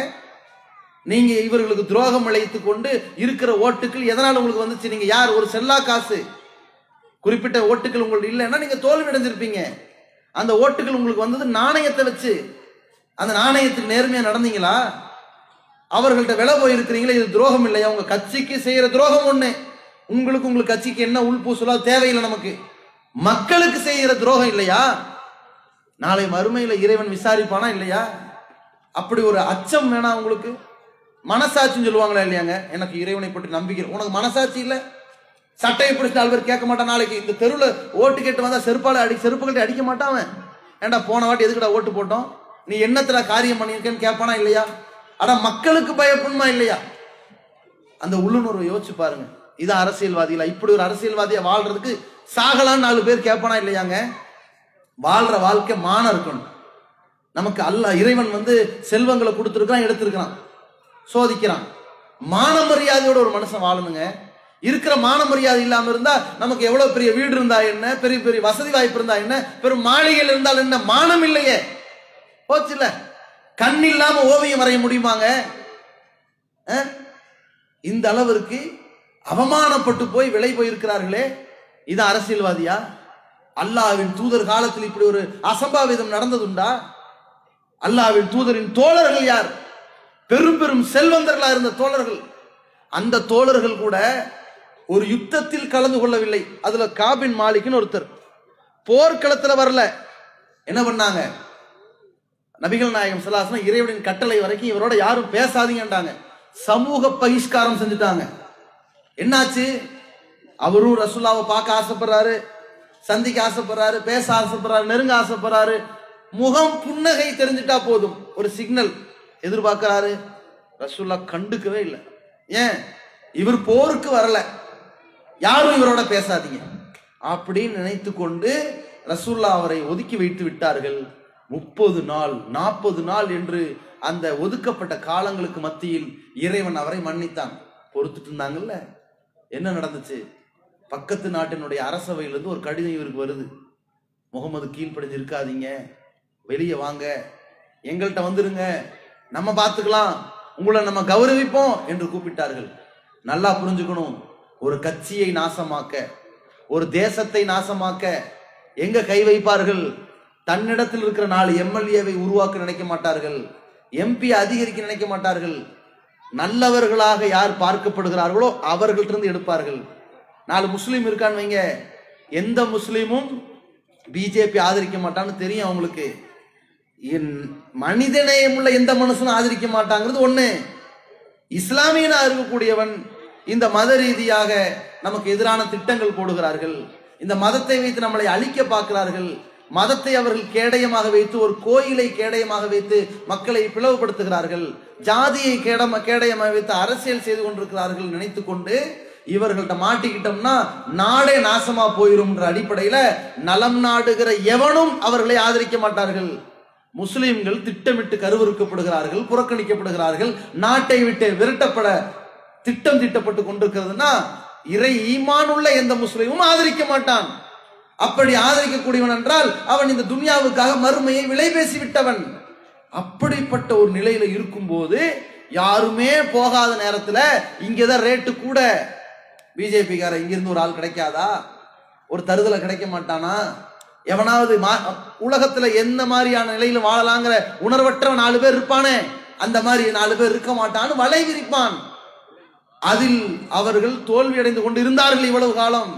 நீங்க இவர்களுக்கு துரோகம் இழைத்துக் கொண்டு இருக்கிற ஓட்டுகள் எதனால் உங்களுக்கு வந்துச்சு? நீங்க யார்? ஒரு செல்லா காசு. குறிப்பிட்ட ஓட்டுகள் உங்களுக்கு இல்லைன்னா நீங்க தோல்வி அடைஞ்சிருப்பீங்க. அந்த ஓட்டுகள் உங்களுக்கு வந்தது நாணயத்தை வச்சு. அந்த நாணயத்துக்கு நேர்மையா நடந்தீங்களா? அவர்கள்ட்ட விலை போயிருக்கிறீங்களா? இது துரோகம் இல்லையா? உங்க கட்சிக்கு செய்யற துரோகம் ஒண்ணு, உங்களுக்கு கட்சிக்கு என்ன உள்பூசலோ தேவையில்லை. நமக்கு மக்களுக்கு செய்யற துரோகம் இல்லையா? நாளை மறுமையில இறைவன் விசாரிப்பானா இல்லையா? அப்படி ஒரு அச்சம் வேணாம் உங்களுக்கு? மனசாட்சின்னு சொல்லுவாங்களா இல்லையாங்க? எனக்கு இறைவனை பற்றி நம்பிக்கை. உனக்கு மனசாட்சி இல்ல, சட்டையை பிடிச்சிட்டு ஆள்வர் கேட்க மாட்டான். நாளைக்கு இந்த தெருவில் ஓட்டு கேட்டு வந்தா செருப்புகள்ட்ட அடிக்க மாட்டான். ஏண்டா போன வாட்டி எதுக்குடா ஓட்டு போட்டோம், நீ என்னத்துல காரியம் பண்ணியிருக்கேன்னு கேட்பானா இல்லையா? ஆனா மக்களுக்கு பயப்படணுமா இல்லையா? அந்த உள்ளுணர்வை யோசிச்சு பாருங்க. இது அரசியல்வாதிகளா? இப்படி ஒரு அரசியல்வாதியா வாழ்றதுக்கு சாகலான்னு 4 பேர் கேட்பானா இல்லையாங்க? வாழ்ற வாழ்க்கை மானம் இருக்கணும். நமக்கு அல்லாஹ் இறைவன் செல்வங்களை கொடுத்துருக்கான், எடுத்திருக்கிறான், சோதிக்கிறான். மான மரியாதையோட ஒரு மனுஷன் வாழணுங்க. இருக்கிற மான மரியாதை இல்லாம இருந்தா நமக்கு எவ்வளவு பெரிய வீடு இருந்தா என்ன, பெரிய பெரிய வசதி வாய்ப்பு இருந்தா என்ன, பெரும் மாளிகைகள் இருந்தால் என்ன, மானம் இல்லையே, போச்சுல. கண் இல்லாம ஓவியம் வரைய முடியுமாங்க? இந்த அளவிற்கு அவமானப்பட்டு போய் விலை போயிருக்கிறார்களே. இது அரசியல்வாதியா? அல்லாஹ்வின் தூதர் காலத்தில் இப்படி ஒரு அசம்பாவிதம் நடந்ததுண்டா? அல்லாஹ்வின் தூதரின் தோழர்கள் யார்? பெரும் பெரும் செல்வந்தர்களா இருந்த தோழர்கள். அந்த தோழர்கள் கூட ஒரு யுத்தத்தில் கலந்து கொள்ளவில்லை. அதுல காபின் மாலிக்னு ஒருத்தர் போர்க்களத்துல வரல. என்ன பண்ணாங்க? நபிகள் நாயகம் ஸல்லல்லாஹு அலைஹி வஸல்லம் இறைவனின் கட்டளை வரைக்கும் இவரோட யாரும் பேசாதீங்கன்றாங்க. சமூக பகிஷ்காரம் செஞ்சுட்டாங்க. என்னாச்சு? அவரும் ரசூலுல்லாஹ்வை பார்க்க ஆசைப்படுறாரு, சந்திக்க ஆசைப்படுறாரு, பேச ஆசைப்படுறாரு, நெருங்க ஆசைப்படுறாரு. முகம் புன்னகை தெரிஞ்சுட்டா போதும், ஒரு சிக்னல் எதிர்பார்க்கிறாரு. ரசூலுல்லாஹ் கண்டுக்கவே இல்லை. ஏன்? இவர் போருக்கு வரல, யாரும் இவரோட பேசாதீங்க அப்படின்னு நினைத்து கொண்டு ரசூலுல்லாஹ் அவரை ஒதுக்கி வைத்து விட்டார்கள். 30 நாள் 40 நாள் என்று அந்த ஒதுக்கப்பட்ட காலங்களுக்கு மத்தியில் இறைவன் அவரை மன்னித்தான். பொறுத்துட்டு இருந்தாங்கல்ல. என்ன நடந்துச்சு? பக்கத்து நாட்டினுடைய அரசவையிலிருந்து ஒரு கடிதம் இவருக்கு வருது. முகமது கீழ்ப்படிஞ்சு இருக்காதீங்க, வெளியே வாங்க, எங்கள்கிட்ட வந்துருங்க, நம்ம பார்த்துக்கலாம், உங்களை நம்ம கௌரவிப்போம் என்று கூப்பிட்டார்கள். நல்லா புரிஞ்சுக்கணும், ஒரு கட்சியை நாசமாக்க, ஒரு தேசத்தை நாசமாக்க எங்க கை வைப்பார்கள்? தன்னிடத்தில் இருக்கிற 4 எம்எல்ஏவை உருவாக்க நினைக்க மாட்டார்கள், எம்பி அதிகரிக்க நினைக்க மாட்டார்கள். நல்லவர்களாக யார் பார்க்கப்படுகிறார்களோ அவர்கள்ட்ட இருந்து எடுப்பார்கள். 4 முஸ்லீம் இருக்கான்னு வைங்க, எந்த முஸ்லீமும் பிஜேபி ஆதரிக்க மாட்டான்னு தெரியும் அவங்களுக்கு. மனிதநேயம் உள்ள எந்த மனுஷனும் ஆதரிக்க மாட்டாங்கிறது ஒண்ணு. இஸ்லாமியனா இருக்கக்கூடியவன் இந்த மத ரீதியாக நமக்கு எதிரான திட்டங்கள் போடுகிறார்கள், இந்த மதத்தை வைத்து நம்மளை அழிக்க பார்க்கிறார்கள், மதத்தை அவர்கள் கேடயமாக வைத்து, ஒரு கோயிலை கேடயமாக வைத்து மக்களை பிளவுபடுத்துகிறார்கள், ஜாதியை கேடயமாக வைத்து அரசியல் செய்து கொண்டிருக்கிறார்கள் நினைத்து கொண்டு இவர்கள்ட்ட மாட்டிக்கிட்டோம்னா நாடே நாசமா போயிரும் என்ற அடிப்படையில நலம் நாடுகிற எவனும் அவர்களை ஆதரிக்க மாட்டார்கள். முஸ்லிம்கள் திட்டமிட்டு கருவறுக்கப்படுகிறார்கள், புறக்கணிக்கப்படுகிறார்கள், நாட்டை விட்டு விரட்டப்பட திட்டம் தீட்டப்பட்டு கொண்டிருக்கிறதுனா இறை ஈமான் உள்ள எந்த முஸ்லிமும் ஆதரிக்க மாட்டான். அப்படி ஆதரிக்கக்கூடியவன் என்றால் அவன் இந்த துன்யாவுக்காக மறுமையை விலை பேசி விட்டவன். அப்படிப்பட்ட ஒரு நிலையில இருக்கும் போது யாருமே போகாத நேரத்துல இங்கதான் ரேட்டு கூட, பிஜேபிக்கார இங்கிருந்து ஒரு ஆள் கிடைக்காதா? ஒரு தருதலை கிடைக்க மாட்டானா? எவனாவது உலகத்துல எந்த மாதிரியான நிலையில வாழலாங்கிற உணர்வற்ற 4 பேர் இருப்பானே, அந்த மாதிரி 4 பேர் இருக்க மாட்டான்னு வலை விரிப்பான். அதில் அவர்கள் தோல்வி அடைந்து கொண்டு இருந்தார்கள் இவ்வளவு காலம்.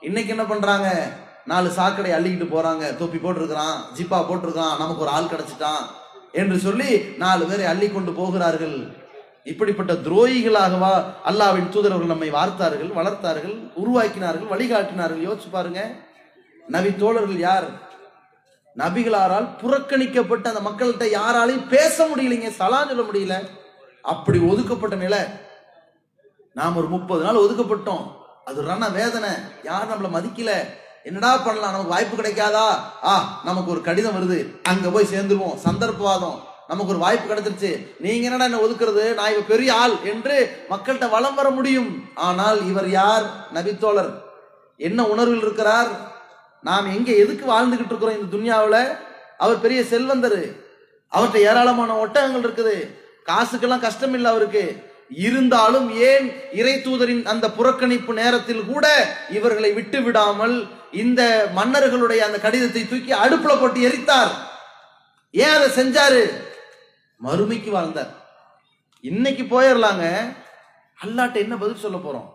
இன்னைக்கு என்ன பண்றாங்க? 4 சாக்கடை அள்ளிக்கிட்டு போறாங்க. தொப்பி போட்டிருக்கிறான், ஜிப்பா போட்டிருக்கான், நமக்கு ஒரு ஆள் கிடைச்சிட்டான் என்று சொல்லி 4 பேரை அள்ளி கொண்டு போகிறார்கள். இப்படிப்பட்ட துரோகிகளாகவா அல்லாஹ்வின் தூதரவர்கள் நம்மை வார்த்தார்கள், வளர்த்தார்கள், உருவாக்கினார்கள், வழிகாட்டினார்கள்? யோசிச்சு பாருங்க. நபி தோழர்கள் யார்? நபிகளாரால் புறக்கணிக்கப்பட்ட அந்த மக்கள்கிட்ட யாராலையும் பேச முடியலைங்க, சலாம் சொல்ல முடியல. அப்படி ஒதுக்கப்பட்ட நிலை. நாம் ஒரு 30 நாள் ஒதுக்கப்பட்டோம். அது ரண வேதனை. யார் நம்மள மதிக்கல, என்னடா பண்ணலாம், நமக்கு வாய்ப்பு கிடைக்காதா? நமக்கு ஒரு கடிதம் வருது, அங்க போய் சேர்ந்துருவோம், சந்தர்ப்பவாதம், நமக்கு ஒரு வாய்ப்பு கிடைச்சிருச்சு, நீங்க என்னடா என்ன ஒதுக்குறது, நான் இவ பெரிய ஆள் என்று மக்கள்கிட்ட வலம் வர முடியும். ஆனால் இவர் யார்? நபித்தோழர். என்ன உணர்வில் இருக்கிறார்? நாம் எங்க எதுக்கு வாழ்ந்துகிட்டு இருக்கிறோம் இந்த துன்யாவில்? அவர் பெரிய செல்வந்தர், அவர்கிட்ட ஏராளமான ஒட்டகங்கள் இருக்குது, காசுக்கெல்லாம் கஷ்டம் இல்லை அவருக்கு. இருந்தாலும் ஏன் இறை தூதரின் அந்த புறக்கணிப்பு நேரத்தில் கூட இவர்களை விட்டு விடாமல் இந்த மன்னர்களுடைய அந்த கடிதத்தை தூக்கி அடுப்புல போட்டு எரித்தார்? ஏன் அதை செஞ்சாரு? மறுமைக்கு வாழ்ந்தார். இன்னைக்கு போயிடலாங்க, அல்லாட்ட என்ன பதில் சொல்ல போறோம்?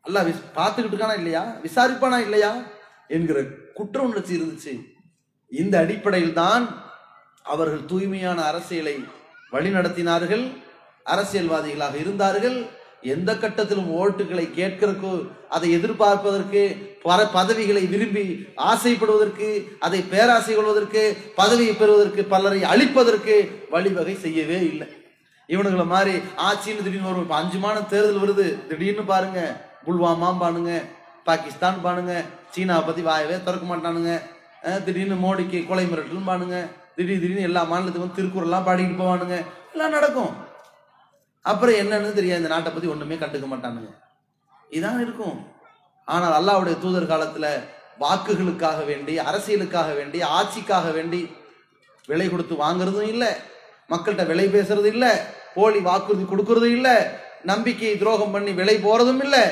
அல்லாஹ் பார்த்துக்கிட்டு இருக்கானா இல்லையா, விசாரிப்பானா இல்லையா என்கிற குற்ற உணர்ச்சி இருந்துச்சு. இந்த அடிப்படையில் தான் அவர்கள் தூய்மையான அரசியலை வழிநடத்தினார்கள், அரசியல்வாதிகளாக இருந்தார்கள். எந்த கட்டத்திலும் ஓட்டுகளை கேட்கிறதுக்கு, அதை எதிர்பார்ப்பதற்கு, பதவிகளை விரும்பி ஆசைப்படுவதற்கு, அதை பேராசை கொள்வதற்கு, பதவியை பெறுவதற்கு, பலரை அழிப்பதற்கு வழிவகை செய்யவே இல்லை. இவனுங்களை மாதிரி ஆட்சின்னு திடீர்னு வரும். 5 மாதம் தேர்தல் வருது, திடீர்னு பாருங்க புல்வாமா பானுங்க, பாகிஸ்தான் பானுங்க, சீனாவை பத்தி வாயவே திறக்க மாட்டானுங்க, திடீர்னு மோடிக்கு கொலை மிரட்டலும் பானுங்க, திடீர்னு எல்லா மாநிலத்துக்கும் திருக்குறள்லாம் பாடிக்கிட்டு போவானுங்க, எல்லாம் நடக்கும். அப்புறம் என்னன்னு தெரியாது, இந்த நாட்டை பத்தி ஒண்ணுமே கண்டுக்க மாட்டானுங்க. இதான் இருக்கும். ஆனால் அல்லாஹ்வுடைய தூதர் காலத்துல வாக்குகளுக்காக வேண்டி, அரசியலுக்காக வேண்டி, ஆட்சிக்காக வேண்டி விலை கொடுத்து வாங்குறதும் இல்லை, மக்கள்கிட்ட விலை பேசுறது இல்லை, போலி வாக்குறுதி கொடுக்கறதும் இல்லை, நம்பிக்கை துரோகம் பண்ணி விலை போறதும் இல்லை,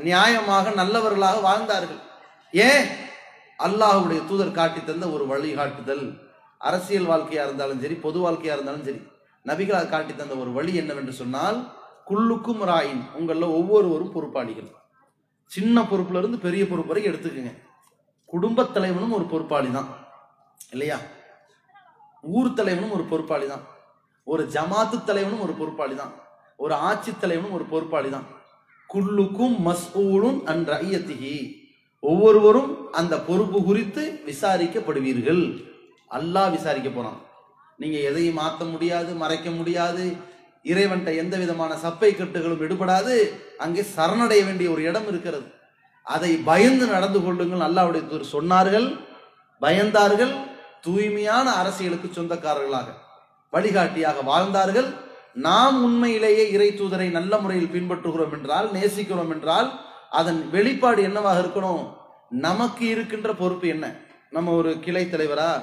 நியாயமாக நல்லவர்களாக வாழ்ந்தார்கள். ஏன்? அல்லாஹ்வுடைய தூதர் காட்டி தந்த ஒரு வழிகாட்டுதல். அரசியல் வாழ்க்கையா இருந்தாலும் சரி, பொது வாழ்க்கையா இருந்தாலும் சரி, நபிகளால் காட்டி தந்த ஒரு வழி என்னவென்று சொன்னால், குல்லுக்கும் ராயின், உங்கள ஒவ்வொருவரும் பொறுப்பாளிகள். சின்ன பொறுப்புல இருந்து பெரிய பொறுப்பு வரைக்கும் எடுத்துக்கங்க. குடும்பத் தலைவனும் ஒரு பொறுப்பாளி தான் இல்லையா? ஊர் தலைவனும் ஒரு பொறுப்பாளி தான், ஒரு ஜமாத்து தலைவனும் ஒரு பொறுப்பாளி தான், ஒரு ஆட்சி தலைவனும் ஒரு பொறுப்பாளி தான். குல்லுக்கும் மஸ்ஊலுன் அன் ரஅய்யத்திஹி, ஒவ்வொருவரும் அந்த பொறுப்பு குறித்து விசாரிக்கப்படுவீர்கள். அல்லாஹ் விசாரிக்க போறான். நீங்க எதையும் மாற்ற முடியாது, மறைக்க முடியாது, இறைவன்ட்ட எந்த விதமான சப்பை கட்டுகளும் எடுபடாது. அங்கே சரணடைய வேண்டிய ஒரு இடம் இருக்கிறது. அதை பயந்து நடந்து கொள்ளுங்கள் அல்லாஹ்வுடைய தூதர் சொன்னார்கள். பயந்தார்கள். தூய்மையான அரசியலுக்கு சொந்தக்காரர்களாக, வழிகாட்டியாக வாழ்ந்தார்கள். நாம் உண்மையிலேயே இறை தூதரை நல்ல முறையில் பின்பற்றுகிறோம் என்றால், நேசிக்கிறோம் என்றால், அதன் வெளிப்பாடு என்னவாக இருக்கணும்? நமக்கு இருக்கின்ற பொறுப்பு என்ன? நம்ம ஒரு கிளை தலைவரா,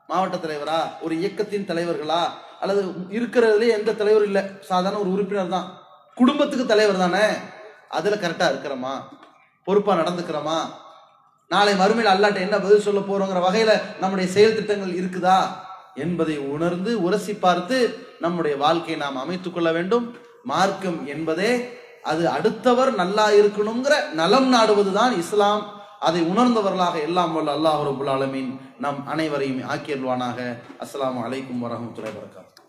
மாவட்ட தலைவரா, ஒரு இயக்கத்தின் தலைவர்களா, அல்லது இருக்கிறதுலே எந்த தலைவரும் இல்லை, சாதாரண ஒரு உறுப்பினர் தான், குடும்பத்துக்கு தலைவர் தானே, அதுல கரெக்டா இருக்கிறோமா, பொறுப்பா நடந்துக்கிறோமா, நாளை மறுமையில் அல்லாஹ்ட்ட என்ன பதில் சொல்ல போறோங்கிற வகையில நம்முடைய செயல் திட்டங்கள் இருக்குதா என்பதை உணர்ந்து உரசி பார்த்து நம்முடைய வாழ்க்கையை நாம் அமைத்துக் கொள்ள வேண்டும். மார்க்கம் என்பதே அது அடுத்தவர் நல்லா இருக்கணுங்கிற நலம் நாடுவதுதான் இஸ்லாம். அதை உணர்ந்தவர்களாக எல்லாம் வல்ல அல்லாஹ் ரப்புல் ஆலமீன் நம் அனைவரையும் ஆக்கியல்வானாக. அஸ்ஸலாமு அலைக்கும் வரஹ்மத்துல்லாஹி வபரகாத்துஹு.